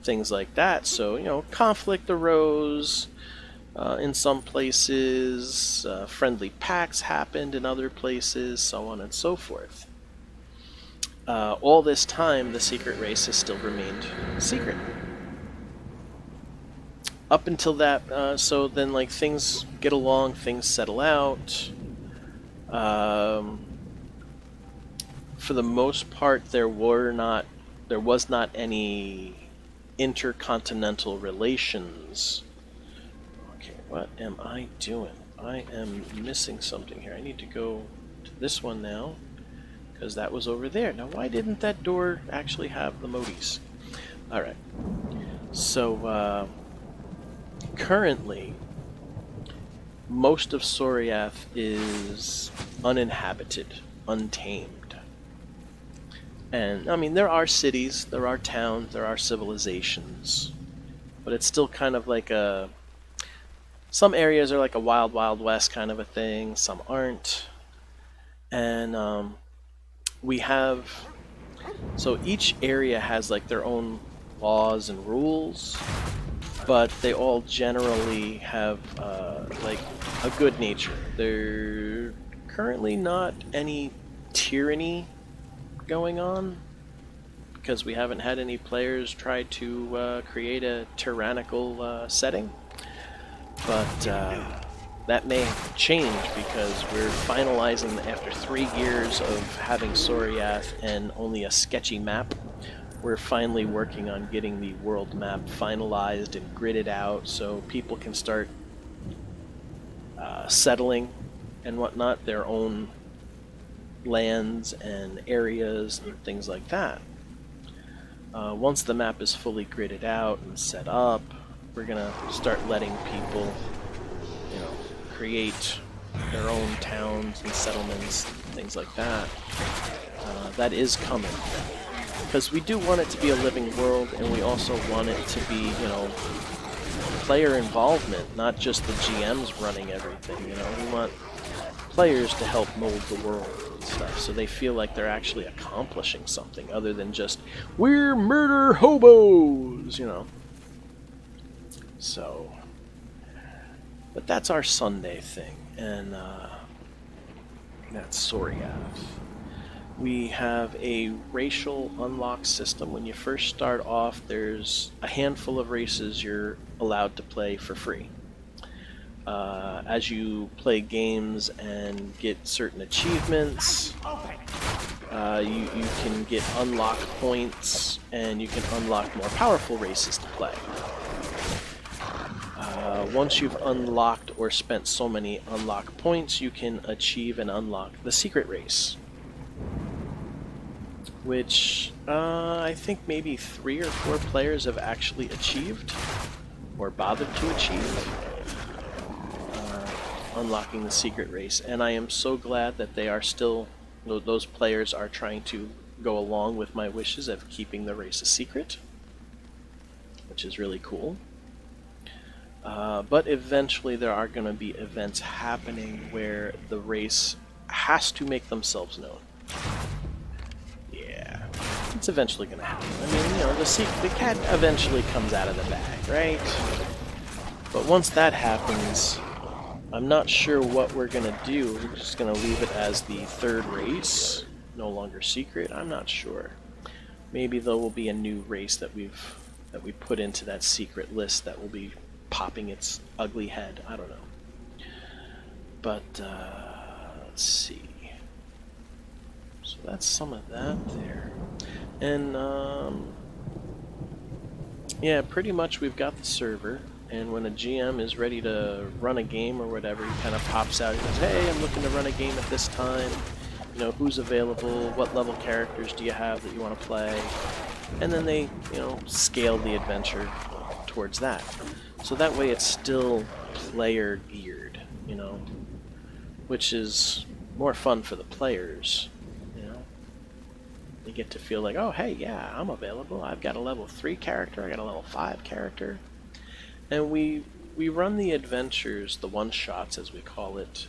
things like that. So, you know, conflict arose. In some places, friendly pacts happened in other places, so on and so forth. All this time, the secret race has still remained secret. Up until that, so then like things get along, things settle out. For the most part, there was not any intercontinental relations. What am I doing? I am missing something here. I need to go to this one now, because that was over there. Now, why didn't that door actually have the modis? Alright. So, currently, most of Soriath is uninhabited, untamed. And, I mean, there are cities, there are towns, there are civilizations, but it's still kind of like a... Some areas are like a wild, wild west kind of a thing. Some aren't. And we have... So each area has like their own laws and rules, but they all generally have like a good nature. There's currently not any tyranny going on, because we haven't had any players try to create a tyrannical setting. But that may change, because we're finalizing, after 3 years of having Soriath and only a sketchy map, we're finally working on getting the world map finalized and gridded out so people can start settling and whatnot, their own lands and areas and things like that. Once the map is fully gridded out and set up, we're gonna start letting people, you know, create their own towns and settlements, things like that. That is coming, because we do want it to be a living world, and we also want it to be, you know, player involvement, not just the GMs running everything. You know, we want players to help mold the world and stuff, so they feel like they're actually accomplishing something other than just, we're murder hobos, you know. So, but that's our Sunday thing, and That's Soriath. We have a racial unlock system. When you first start off, there's a handful of races you're allowed to play for free. As you play games and get certain achievements, you can get unlock points, and you can unlock more powerful races to play. Once you've unlocked or spent so many unlock points, you can achieve and unlock the secret race, which I think maybe 3 or 4 players have actually achieved or bothered to achieve, unlocking the secret race. And I am so glad that they are still, those players are trying to go along with my wishes of keeping the race a secret, which is really cool. But eventually there are going to be events happening where the race has to make themselves known. Yeah, it's eventually going to happen. I mean, you know, the cat eventually comes out of the bag, right? But once that happens, I'm not sure what we're going to do. We're just going to leave it as the 3rd race, no longer secret. I'm not sure. Maybe there will be a new race that we put into that secret list that will be popping its ugly head. I don't know. But let's see. So that's some of that there. And yeah, pretty much we've got the server. And when a GM is ready to run a game or whatever, he kind of pops out. He goes, "Hey, I'm looking to run a game at this time. You know, who's available? What level characters do you have that you want to play?" And then they, you know, scale the adventure towards that. So that way it's still player geared, you know, which is more fun for the players, you know. They get to feel like, oh, hey, yeah, I'm available. I've got a level 3 character. I got a level 5 character. And we run the adventures, the one-shots as we call it,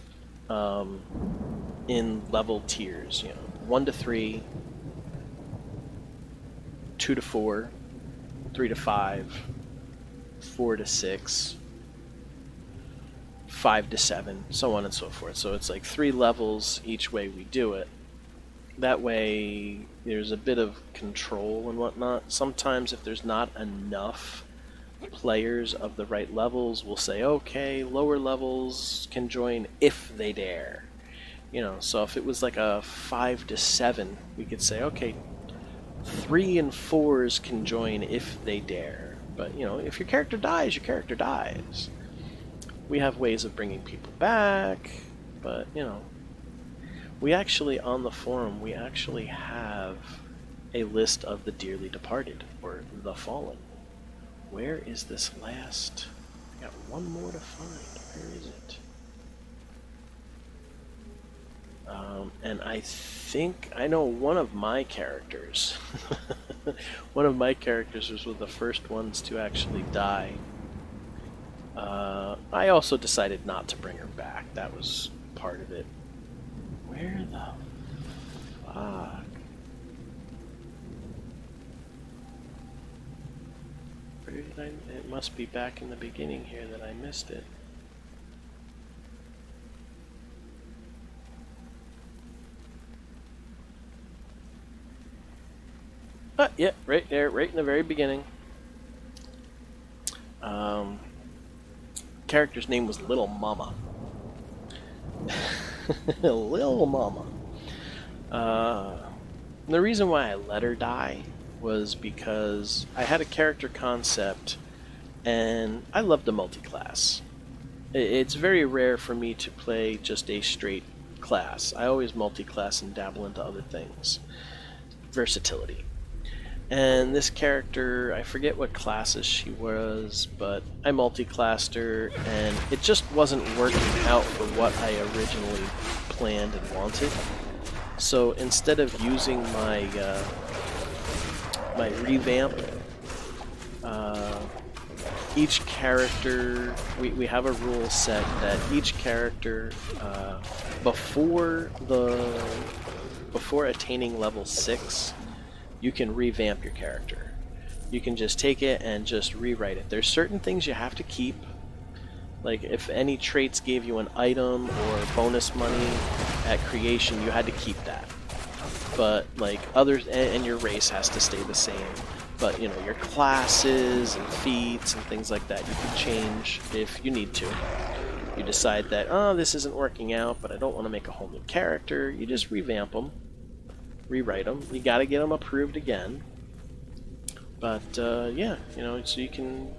in level tiers, you know, 1 to 3, 2 to 4, 3 to 5, 4 to 6, 5 to 7, so on and so forth. So it's like 3 levels each way we do it. That way there's a bit of control and whatnot. Sometimes if there's not enough players of the right levels, we'll say, okay, lower levels can join if they dare. You know, so if it was like a 5 to 7, we could say, okay, 3 and 4s can join if they dare. But, you know, if your character dies, your character dies. We have ways of bringing people back, but, you know, we actually, on the forum, we actually have a list of the dearly departed, or the fallen. Where is this last? I got one more to find. Where is it? And I think I know one of my characters. One of my characters was one of the first ones to actually die. I also decided not to bring her back. That was part of it. Where the fuck? Where did I? It must be back in the beginning here that I missed it. Yeah, right there, right in the very beginning. Character's name was Little Mama. Little Mama. The reason why I let her die was because I had a character concept, and I love the multi-class. It's very rare for me to play just a straight class. I always multi-class and dabble into other things. Versatility. And this character, I forget what classes she was, but I multi-classed her, and it just wasn't working out for what I originally planned and wanted. So instead of using my my revamp, each character, we have a rule set that each character, before attaining level 6, you can revamp your character. You can just take it and just rewrite it. There's certain things you have to keep, Like, if any traits gave you an item or bonus money at creation, you had to keep that. But, like, others, and your race has to stay the same. But, you know, your classes and feats and things like that, you can change if you need to. You decide that, oh, this isn't working out, but I don't want to make a whole new character. You just revamp them, rewrite them. You got to get them approved again. But, yeah, you know, so you can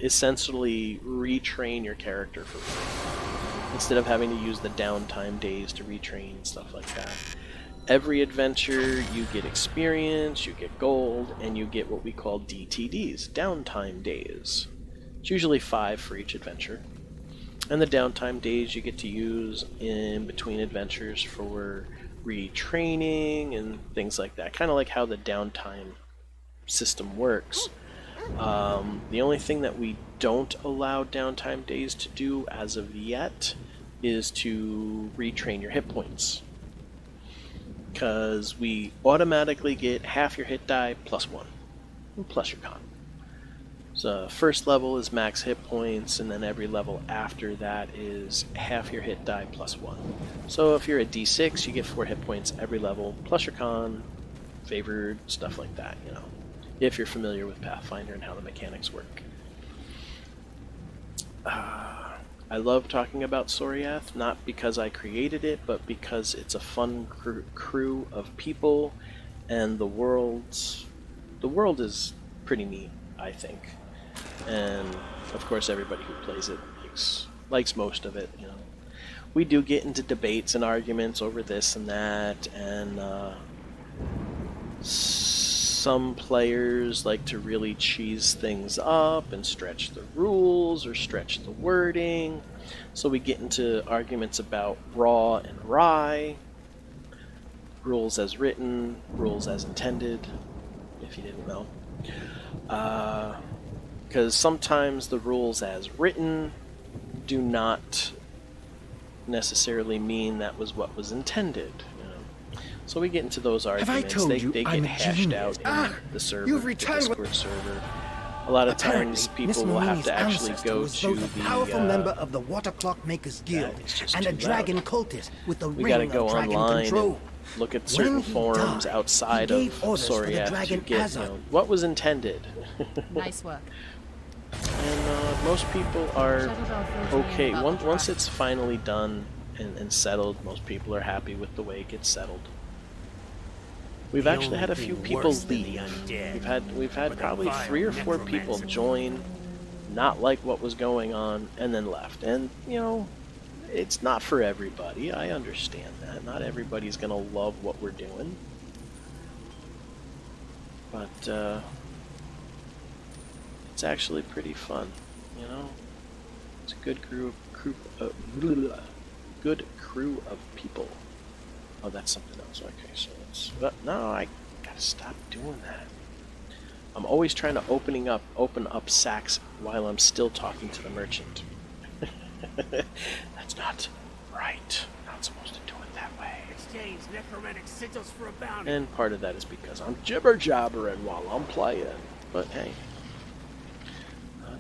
essentially retrain your character for free instead of having to use the downtime days to retrain and stuff like that. Every adventure you get experience, you get gold, and you get what we call DTDs, downtime days. It's usually 5 for each adventure. And the downtime days you get to use in between adventures for retraining and things like that, kind of like how the downtime system works. The only thing that we don't allow downtime days to do as of yet is to retrain your hit points, because we automatically get half your hit die plus 1 plus your con. So first level is max hit points, and then every level after that is half your hit die plus 1. So if you're a D6, you get 4 hit points every level plus your con, favored, stuff like that, you know, if you're familiar with Pathfinder and how the mechanics work. I love talking about Soriath, not because I created it, but because it's a fun crew of people, and the world is pretty neat, I think. And of course, everybody who plays it likes most of it. You know, we do get into debates and arguments over this and that, and some players like to really cheese things up and stretch the rules or stretch the wording. So we get into arguments about raw and rye, rules as written, rules as intended, if you didn't know. Because sometimes the rules as written do not necessarily mean that was what was intended. So we get into those arguments. They get hashed out in the server, the Discord server. A lot of times people will have to actually go to the powerful member of the Water Clock Makers Guild and a dragon cultist with the we ring gotta of go dragon online control. and look at certain forums outside of Soriath to get, you know, what was intended. Nice work. And most people are okay. Once it's finally done and settled, most people are happy with the way it gets settled. We've actually had a few people leave. We've had probably 3 or 4 people join, not like what was going on, and then left. And, you know, it's not for everybody. I understand that. Not everybody's gonna love what we're doing. But it's actually pretty fun, you know. It's a good good crew of people. Oh, that's something else. Okay, so it's... But no, I gotta stop doing that. I'm always trying to open up sacks while I'm still talking to the merchant. That's not right. I'm not supposed to do it that way. Exchange necromantic sigils for a bounty. And part of that is because I'm jibber-jabbering while I'm playing. But hey.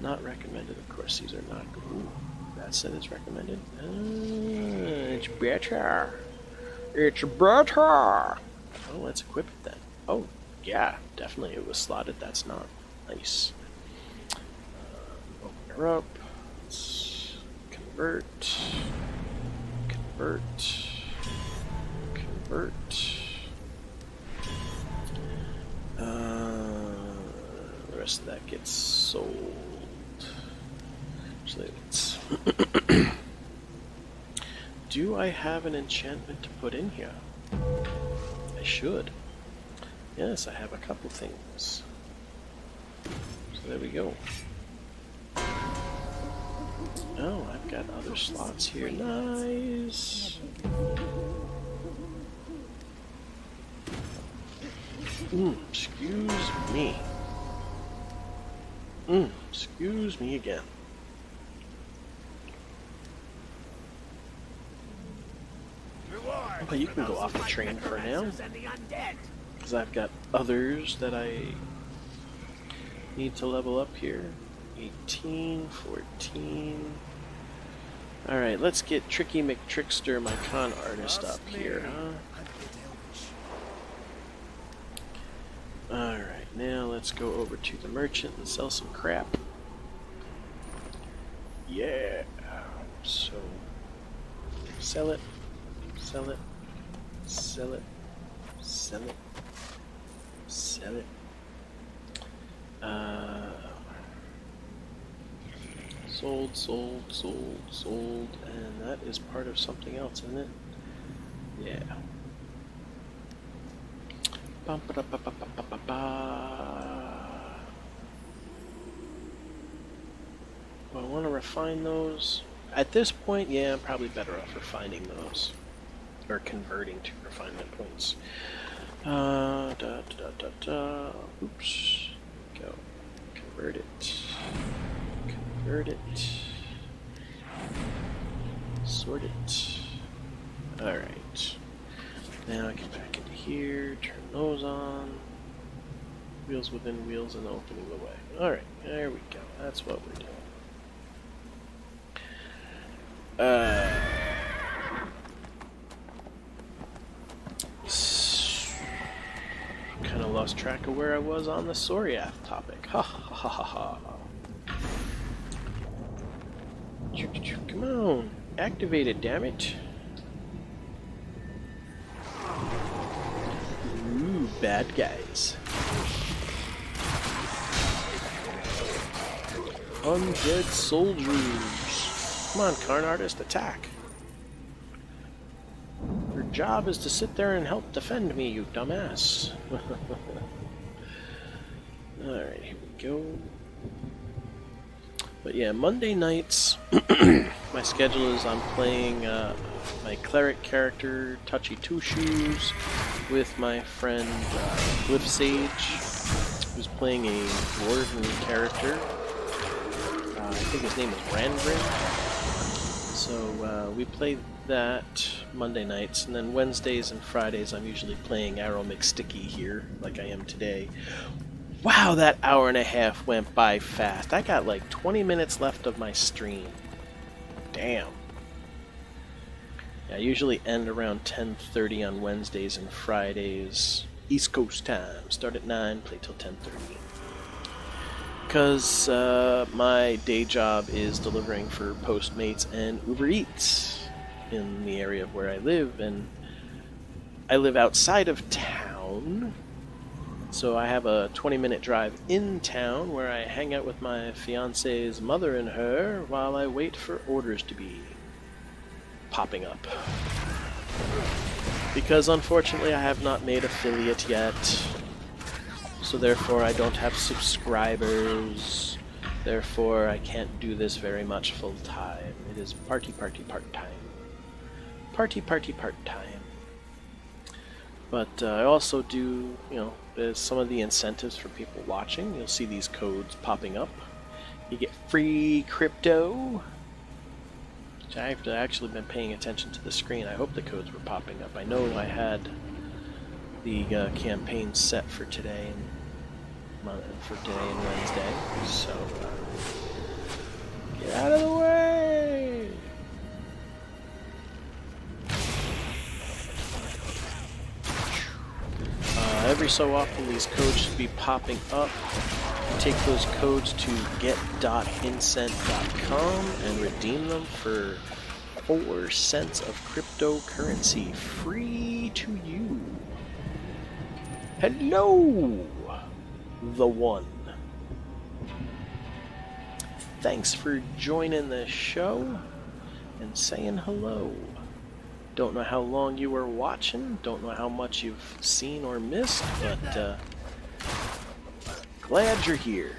Not recommended, of course. These are not good. Ooh, that said it's recommended. It's better. It's better. Oh, let's equip it then. Oh, yeah, definitely it was slotted. That's not nice. Open her up. Let's convert. The rest of that gets sold. Actually, let's... Do I have an enchantment to put in here? I should. Yes, I have a couple things. So there we go. Oh, I've got other slots here. Nice. Excuse me. Excuse me again. But you can go off the train for now, because I've got others that I need to level up here. 18, 14. Alright, let's get Tricky McTrickster, my con artist, up here, huh? Alright, now let's go over to the merchant and sell some crap. Yeah. So, sell it, sell it, sell it, sell it, sell it. Sold, sold, sold, sold, and that is part of something else, isn't it? Yeah. Bum, ba, da, ba, ba, ba, ba, ba, ba. Do I want to refine those? At this point, yeah, I'm probably better off refining those. Or converting to refinement points. Da, da, da, da, da. Oops. Go. Convert it. Convert it. Sort it. Alright. Now I get back into here, turn those on. Wheels within wheels and opening the way. Alright, there we go. That's what we're doing. Kind of lost track of where I was on the Soriath topic. Ha ha ha ha ha. Come on, activate it, damn it. Ooh, bad guys. Undead soldiers. Come on, Karn Artist, attack. Your job is to sit there and help defend me, you dumbass. Alright, here we go. But yeah, Monday nights, my schedule is I'm playing my cleric character, Touchy Two Shoes, with my friend Glyph Sage, who's playing a dwarven character. I think his name is Randgrim. So we play that Monday nights, and then Wednesdays and Fridays I'm usually playing Arrow McSticky here, like I am today. Wow, that hour and a half went by fast. I got like 20 minutes left of my stream. Damn. I usually end around 10:30 on Wednesdays and Fridays, East Coast time. Start at 9, play till 10:30. Because my day job is delivering for Postmates and Uber Eats in the area of where I live, and I live outside of town. So I have a 20-minute drive in town where I hang out with my fiance's mother and her while I wait for orders to be popping up. Because unfortunately I have not made affiliate yet, so therefore I don't have subscribers, therefore I can't do this very much full time. It is party part time. Party part time. But I also do, there's some of the incentives for people watching. You'll see these codes popping up. You get free crypto. Which I've actually been paying attention to the screen. I hope the codes were popping up. I know I had the campaign set for today and Wednesday. So get out of the way. Every so often these codes should be popping up. Take those codes to get.incent.com and redeem them for 4 cents of cryptocurrency free to you. Hello, the one. Thanks for joining the show and saying hello. Don't know how long you were watching, don't know how much you've seen or missed, but glad you're here.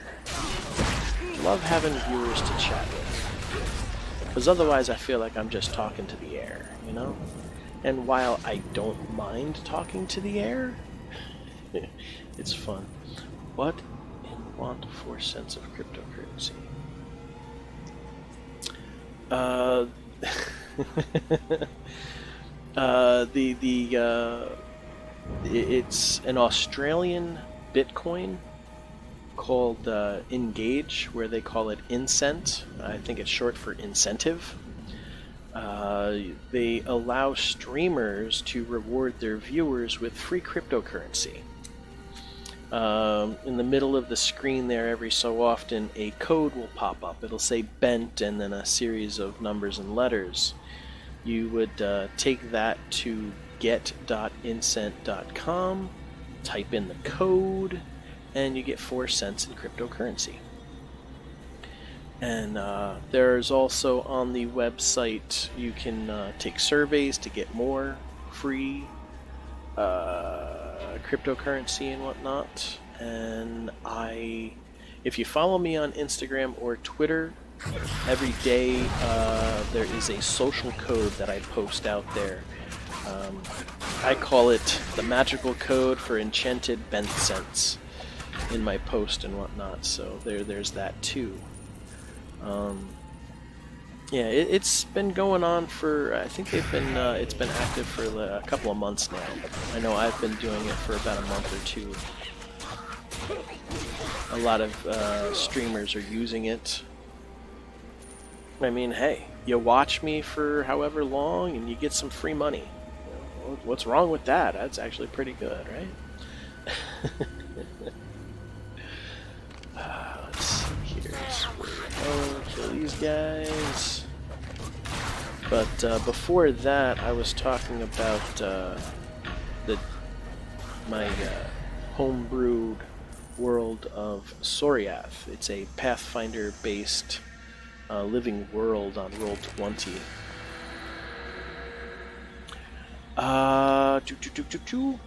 Love having viewers to chat with. Because otherwise I feel like I'm just talking to the air, And while I don't mind talking to the air, it's fun. What in want 4 cents of cryptocurrency? It's an Australian Bitcoin called Engage, where they call it Incent. I think it's short for incentive. They allow streamers to reward their viewers with free cryptocurrency. In the middle of the screen there, every so often, a code will pop up. It'll say Bent and then a series of numbers and letters. You would take that to get.incent.com, type in the code, and you get 4 cents in cryptocurrency. And there's also on the website, you can take surveys to get more free cryptocurrency and whatnot. And if you follow me on Instagram or Twitter, every day there is a social code that I post out there. I call it the magical code for enchanted bent cents in my post and whatnot. So there's that too. Yeah, it's been going on for, I think it's been active for a couple of months now. I know I've been doing it for about a month or two. A lot of streamers are using it. I mean, hey, you watch me for however long and you get some free money. What's wrong with that? That's actually pretty good, right? Let's see here. Kill these guys. But before that, I was talking about my homebrewed world of Soriath. It's a Pathfinder-based living world on Roll20.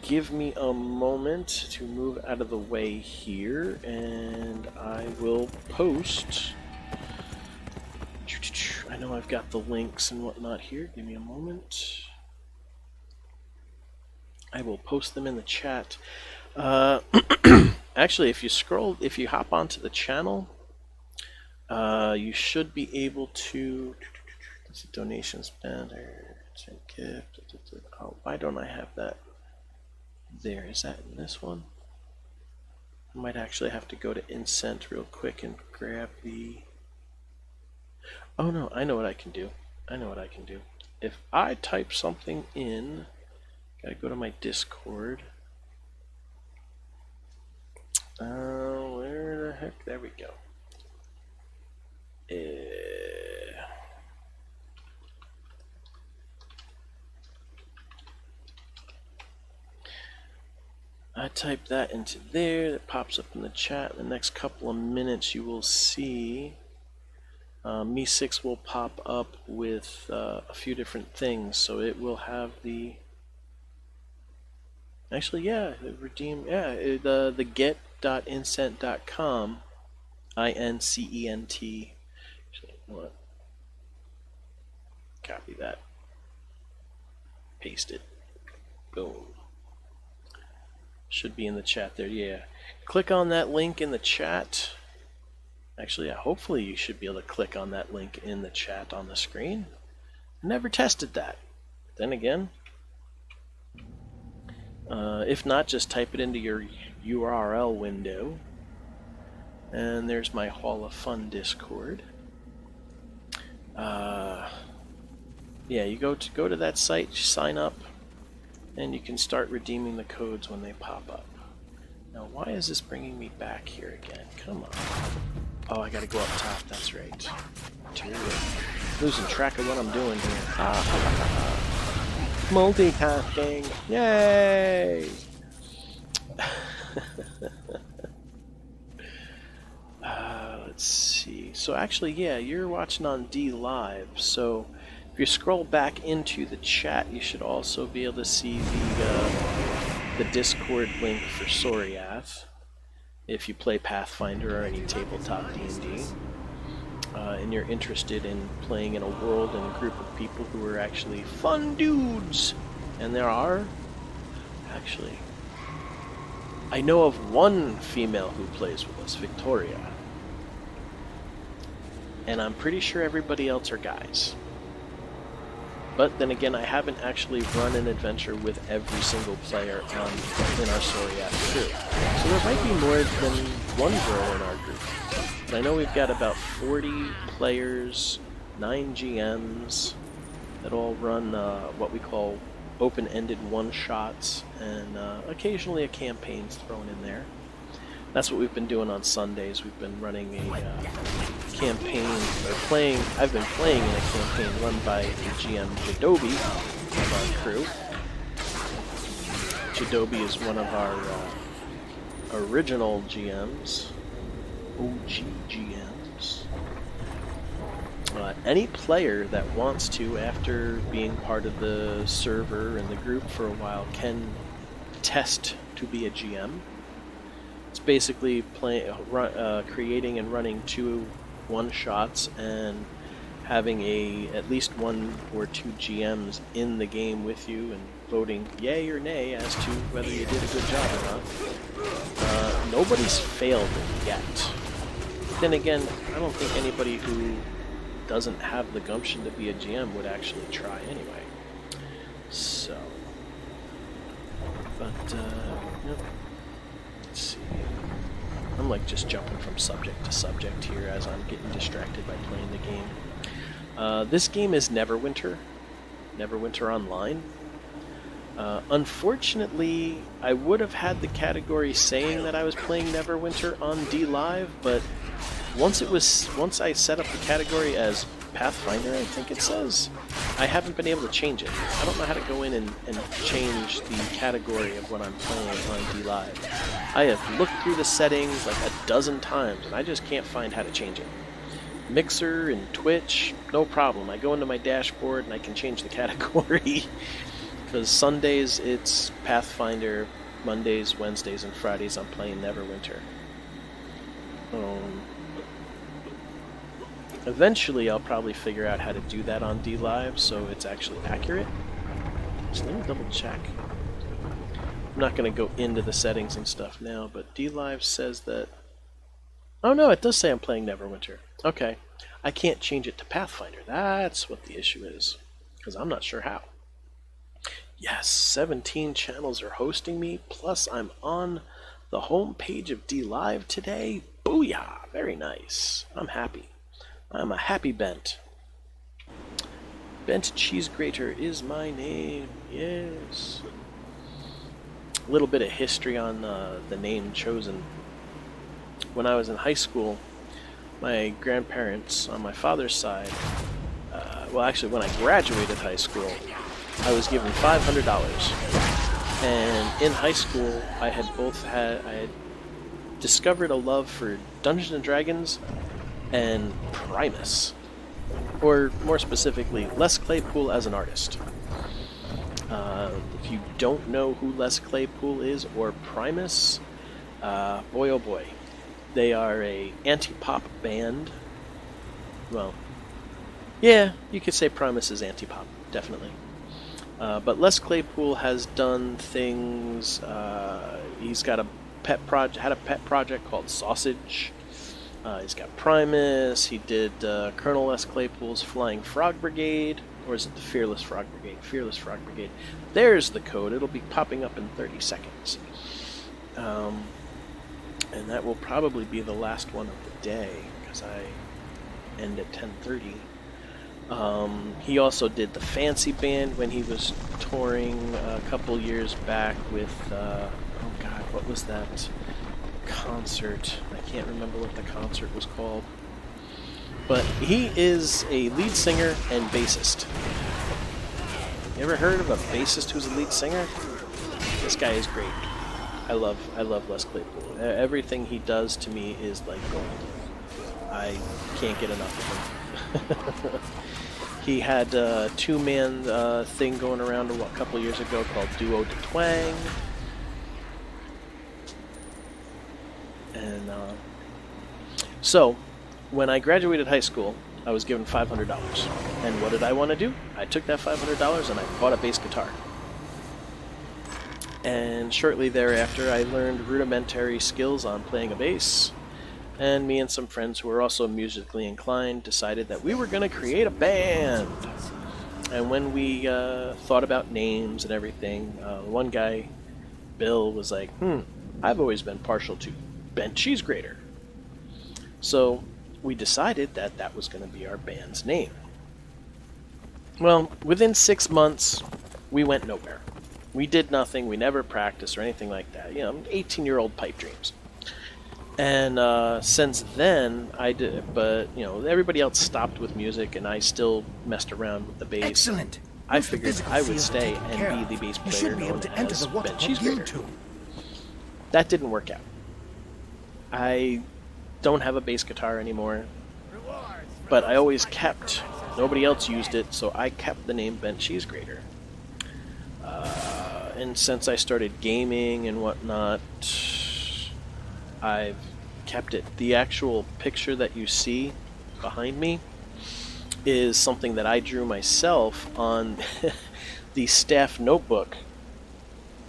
Give me a moment to move out of the way here, and I will post. I know I've got the links and whatnot here. Give me a moment. I will post them in the chat. Actually, if you hop onto the channel, you should be able to. There's a donations banner. Gift. Oh, why don't I have that there? Is that in this one? I might actually have to go to Incent real quick and grab the. Oh no, I know what I can do. If I type something in, gotta go to my Discord. Where the heck? There we go. I type that into there, that pops up in the chat. In the next couple of minutes you will see Me6 will pop up with a few different things. So it will have the the get.incent.com INCENT. Copy that. Paste it. Boom. Should be in the chat there, yeah. Click on that link in the chat. Actually, hopefully you should be able to click on that link in the chat on the screen. Never tested that. Then again, if not, just type it into your URL window. And there's my Hall of Fun Discord. Yeah, you go to that site, sign up, and you can start redeeming the codes when they pop up. Now, why is this bringing me back here again? Come on. Oh, I gotta go up top, that's right. Losing track of what I'm doing here. Multitasking! Yay! Let's see. So actually, yeah, you're watching on D Live, so if you scroll back into the chat, you should also be able to see the Discord link for Soriath, if you play Pathfinder or any tabletop D&D, and you're interested in playing in a world and a group of people who are actually fun dudes. And there are, actually, I know of one female who plays with us, Victoria, and I'm pretty sure everybody else are guys. But then again, I haven't actually run an adventure with every single player in our Soriat crew. So there might be more than one girl in our group. But I know we've got about 40 players, 9 GMs that all run what we call open-ended one-shots, and occasionally a campaign's thrown in there. That's what we've been doing on Sundays. We've been running a campaign, I've been playing in a campaign run by the GM Jadobi of our crew. Jadobi is one of our original GMs, OG GMs. Any player that wants to, after being part of the server and the group for a while, can test to be a GM. It's basically creating and running 2 one-shots and having at least 1 or 2 GMs in the game with you and voting yay or nay as to whether you did a good job or not. Nobody's failed yet. Then again, I don't think anybody who doesn't have the gumption to be a GM would actually try anyway. So, but yep. Let's see. I'm like just jumping from subject to subject here as I'm getting distracted by playing the game. This game is Neverwinter Online. Unfortunately, I would have had the category saying that I was playing Neverwinter on DLive, but once I set up the category as Pathfinder, I think it says, I haven't been able to change it. I don't know how to go in and change the category of what I'm playing on DLive. I have looked through the settings like a dozen times, and I just can't find how to change it. Mixer and Twitch, no problem. I go into my dashboard and I can change the category. Because Sundays it's Pathfinder, Mondays, Wednesdays, and Fridays I'm playing Neverwinter. Eventually I'll probably figure out how to do that on DLive so it's actually accurate. So let me double check. I'm not going to go into the settings and stuff now, but DLive says that... Oh no, it does say I'm playing Neverwinter. Okay. I can't change it to Pathfinder. That's what the issue is. Because I'm not sure how. Yes, 17 channels are hosting me, plus I'm on the home page of DLive today. Booyah! Very nice. I'm happy. I'm a happy Bent. Bent Cheese Grater is my name. Yes. A little bit of history on the name chosen. When I was in high school, my grandparents on my father's side, well actually when I graduated high school, I was given $500. And in high school, I had discovered a love for Dungeons & Dragons and Primus, or more specifically, Les Claypool as an artist. If you don't know who Les Claypool is or Primus, boy oh boy, they are a anti-pop band. Well, yeah, you could say Primus is anti-pop, definitely. But Les Claypool has done things. He's got had a pet project called Sausage. He's got Primus. He did Colonel Les Claypool's Flying Frog Brigade, or is it the Fearless Frog Brigade? Fearless Frog Brigade. There's the code. It'll be popping up in 30 seconds. And that will probably be the last one of the day, because I end at 10:30. He also did the Fancy Band when he was touring a couple years back with, oh god, what was that concert? I can't remember what the concert was called. But he is a lead singer and bassist. You ever heard of a bassist who's a lead singer? This guy is great. I love Les Claypool. Everything he does to me is like gold. I can't get enough of him. He had a two-man thing going around a couple years ago called Duo de Twang. And so, when I graduated high school, I was given $500. And what did I want to do? I took that $500 and I bought a bass guitar. And shortly thereafter, I learned rudimentary skills on playing a bass. And me and some friends who were also musically inclined decided that we were going to create a band. And when we thought about names and everything, one guy, Bill, was like, I've always been partial to Bent Cheese Grater. So we decided that that was going to be our band's name. Well, within 6 months, we went nowhere. We did nothing. We never practiced or anything like that. 18-year-old pipe dreams. And since then, I did. But everybody else stopped with music, and I still messed around with the bass. Excellent. I Once the figured physical I would fields are stay taken care and of, be the bass you player should be able known to enter as the water Ben club guild Cheesegrater. too. That didn't work out. I don't have a bass guitar anymore, but I always kept. Nobody else used it, so I kept the name Bent Cheese Grater. And since I started gaming and whatnot, I've kept it. The actual picture that you see behind me is something that I drew myself on the staff notebook.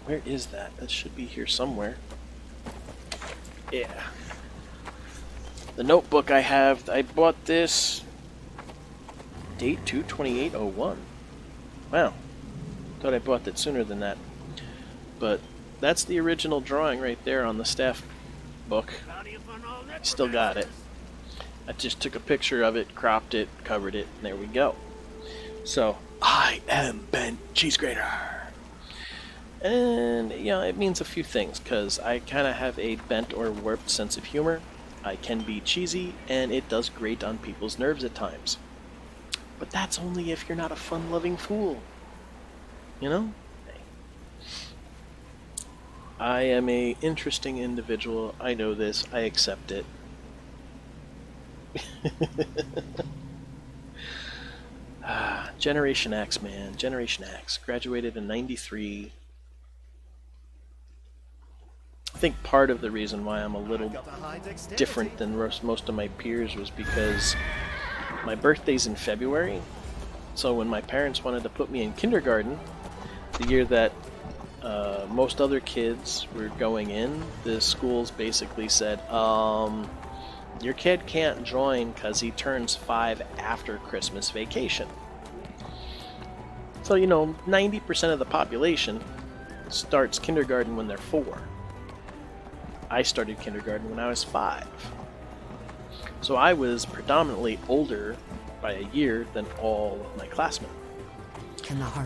Where is that? That should be here somewhere. Yeah. The notebook I have, I bought this date 2/28/01. Wow. Thought I bought that sooner than that. But that's the original drawing right there on the staff book. Still got it. I just took a picture of it, cropped it, covered it, and there we go. So, I am Ben Cheese Grater. And, it means a few things, because I kind of have a bent or warped sense of humor. I can be cheesy, and it does grate on people's nerves at times. But that's only if you're not a fun-loving fool. I am a interesting individual. I know this. I accept it. Generation X, man. Generation X. Graduated in 93. I think part of the reason why I'm a little different than most of my peers was because my birthday's in February. So when my parents wanted to put me in kindergarten, the year that most other kids were going in, the schools basically said, your kid can't join because he turns 5 after Christmas vacation. So, 90% of the population starts kindergarten when they're 4. I started kindergarten when I was 5. So I was predominantly older by a year than all of my classmates.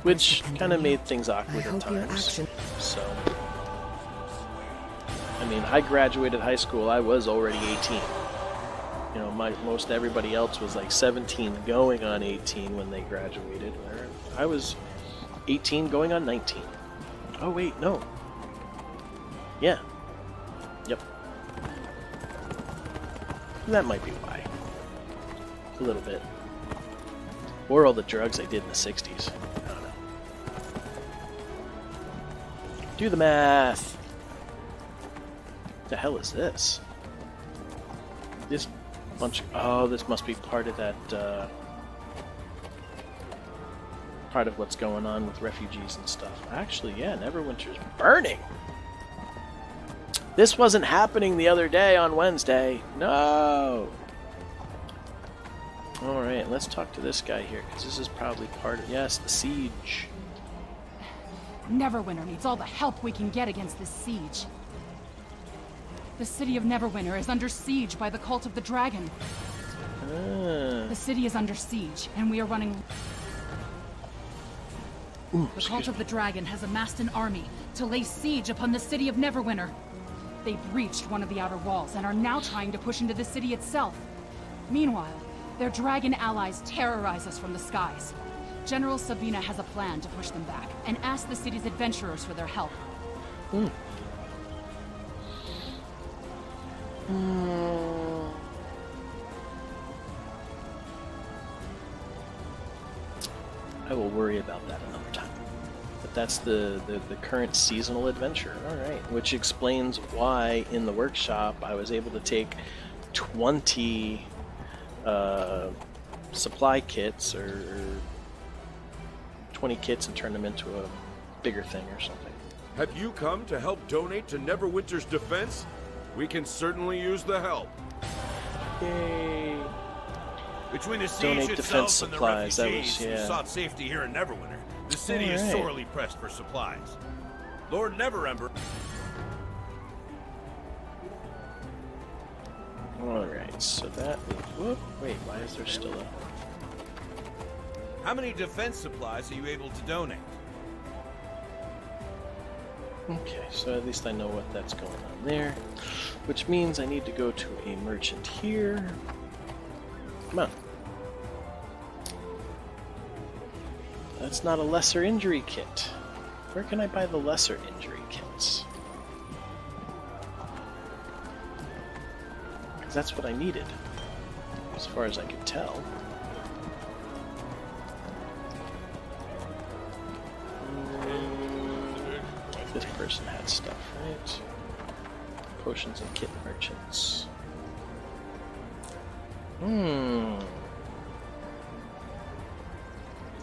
Which kind of made things awkward at times. So, I graduated high school, I was already 18. Most everybody else was like 17 going on 18 when they graduated. I was 18 going on 19. Oh wait, no. Yeah. Yep. That might be why. A little bit. Or all the drugs I did in the 60s. I don't know. Do the math. The hell is this? This bunch. This must be part of that. Part of what's going on with refugees and stuff. Actually, yeah, Neverwinter's burning. This wasn't happening the other day on Wednesday. No. All right, let's talk to this guy here because this is probably part of. Yes, the siege. Neverwinter needs all the help we can get against this siege. The city of Neverwinter is under siege by the Cult of the Dragon. The city is under siege, and we are running... The Cult of the Dragon has amassed an army to lay siege upon the city of Neverwinter. They breached one of the outer walls and are now trying to push into the city itself. Meanwhile, their dragon allies terrorize us from the skies. General Sabina has a plan to push them back and ask the city's adventurers for their help. I will worry about that another time. But that's the current seasonal adventure. Alright, which explains why in the workshop I was able to take 20 supply kits or 20 kits and turn them into a bigger thing or something. Have you come to help donate to Neverwinter's defense? We can certainly use the help. Yay. Between the siege Donate itself defense and the supplies, that refugees was- who yeah. sought safety here in Neverwinter, the city is Alright. sorely pressed for supplies. Lord Neverember. Alright, so that is... Whoop, wait, why is there still a... How many defense supplies are you able to donate? Okay, so at least I know what that's going on there. Which means I need to go to a merchant here. Come on. That's not a lesser injury kit. Where can I buy the lesser injury kits? Because that's what I needed, as far as I could tell. This person had stuff, right? Potions and kit merchants.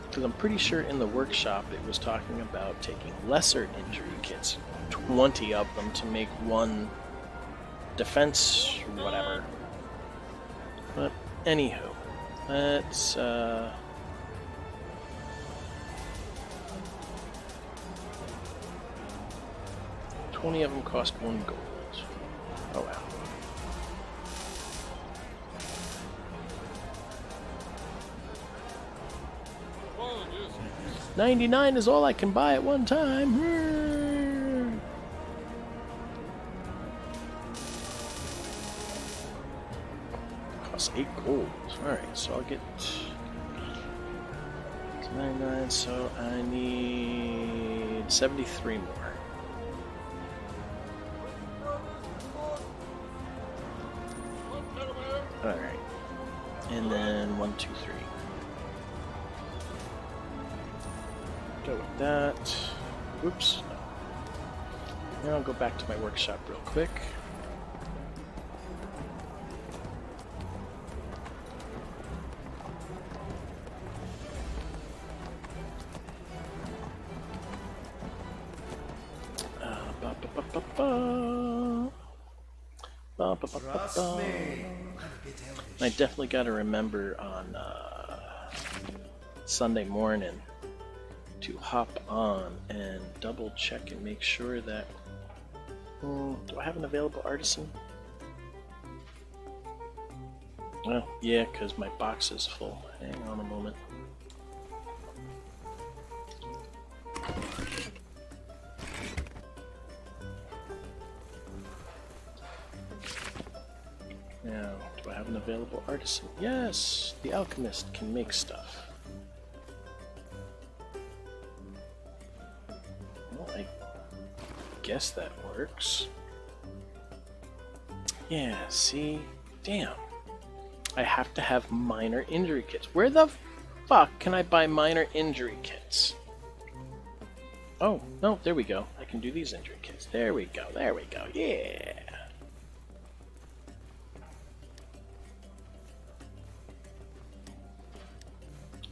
Because I'm pretty sure in the workshop it was talking about taking lesser injury kits, 20 of them to make one defense or whatever. But anywho, let's 20 of them cost 1 gold. Oh wow. $99 is all I can buy at one time. Costs 8 gold. Alright, so I'll get 99, so I need 73 more. Alright. And then 1, 2, 3. Go with that. Oops. No. Now I'll go back to my workshop real quick. Trust me. I definitely got to remember on Sunday morning to hop on and double check and make sure that... do I have an available artisan? Well, yeah, because my box is full. Hang on a moment. Now, do I have an available artisan? Yes! The alchemist can make stuff. Well, I guess that works. Yeah, see? Damn. I have to have minor injury kits. Where the fuck can I buy minor injury kits? Oh, no, there we go. I can do these injury kits. There we go, yeah!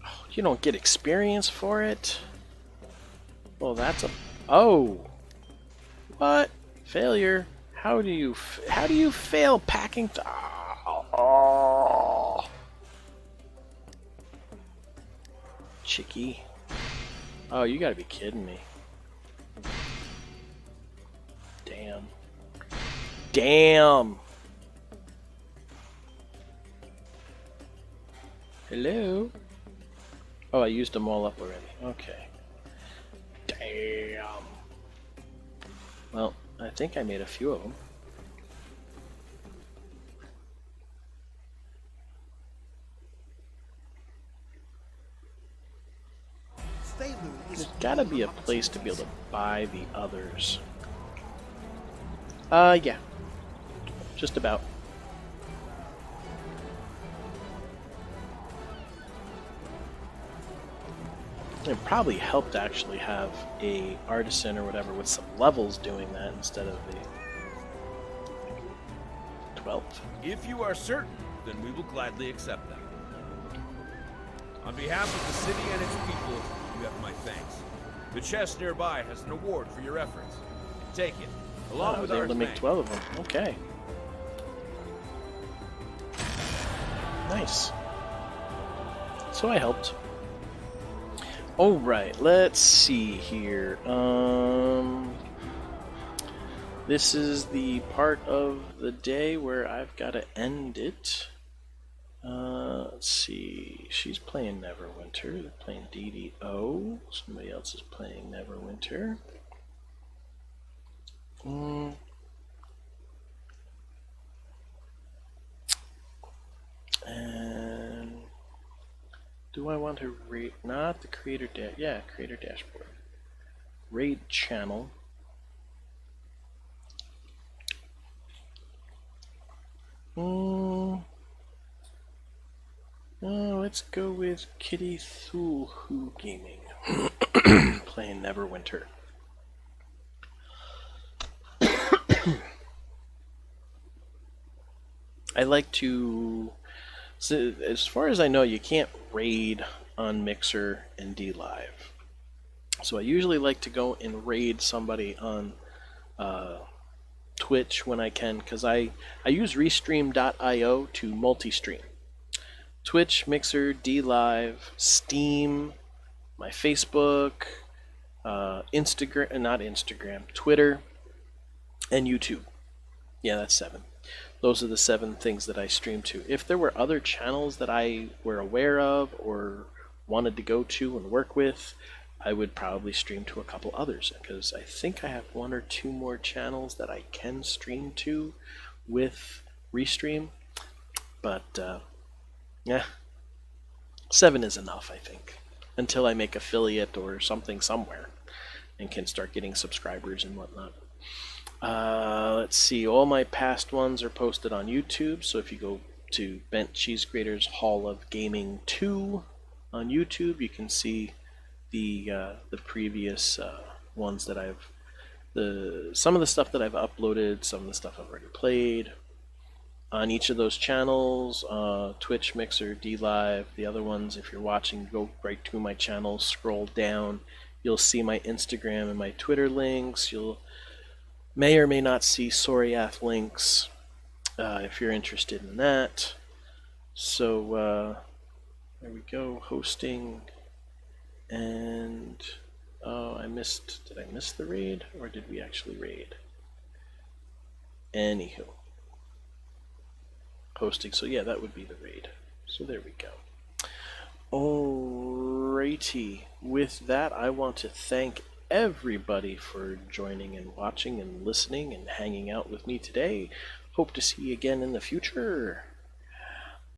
Oh, you don't get experience for it? Well, that's a... Oh! What? Failure? How do you fail packing... Oh! Chicky. Oh, you gotta be kidding me. Damn. Damn! Hello? Oh, I used them all up already. Okay. Damn. Well, I think I made a few of them. There's gotta be a place to be able to buy the others. Yeah. Just about. It probably helped to actually have a artisan or whatever with some levels doing that instead of the 12th. If you are certain, then we will gladly accept them. On behalf of the city and its people, you have my thanks. The chest nearby has an award for your efforts. Take it, along I with was our able to make thanks. 12 of them. Okay. Nice. So I helped. All right, let's see here. This is the part of the day where I've got to end it. Let's see. She's playing Neverwinter. They're playing DDO. Somebody else is playing Neverwinter. And do I want to rate? Not the creator creator dashboard. Raid channel. Let's go with Kitty Thulhu Gaming. Playing Neverwinter. I like to... So as far as I know, you can't raid on Mixer and DLive. So I usually like to go and raid somebody on Twitch when I can, because I use Restream.io to multi-stream. Twitch, Mixer, DLive, Steam, my Facebook, Twitter, and YouTube. Yeah, that's 7. Those are the 7 things that I stream to. If there were other channels that I were aware of or wanted to go to and work with, I would probably stream to a couple others, because I think I have 1 or 2 more channels that I can stream to with Restream. But yeah, 7 is enough, I think, until I make affiliate or something somewhere and can start getting subscribers and whatnot. Let's see, all my past ones are posted on YouTube, so if you go to Bent Cheese Grater's Hall of Gaming 2 on YouTube, you can see the previous ones that some of the stuff that I've uploaded, some of the stuff I've already played on each of those channels, Twitch, Mixer, DLive. The other ones, if you're watching, go right to my channel, scroll down, you'll see my Instagram and my Twitter links. You'll may or may not see Soriath links if you're interested in that. So there we go, hosting, and did I miss the raid, or did we actually raid? Anywho, hosting, so yeah, that would be the raid. So there we go. Alrighty, with that, I want to thank everybody for joining and watching and listening and hanging out with me today. Hope to see you again in the future.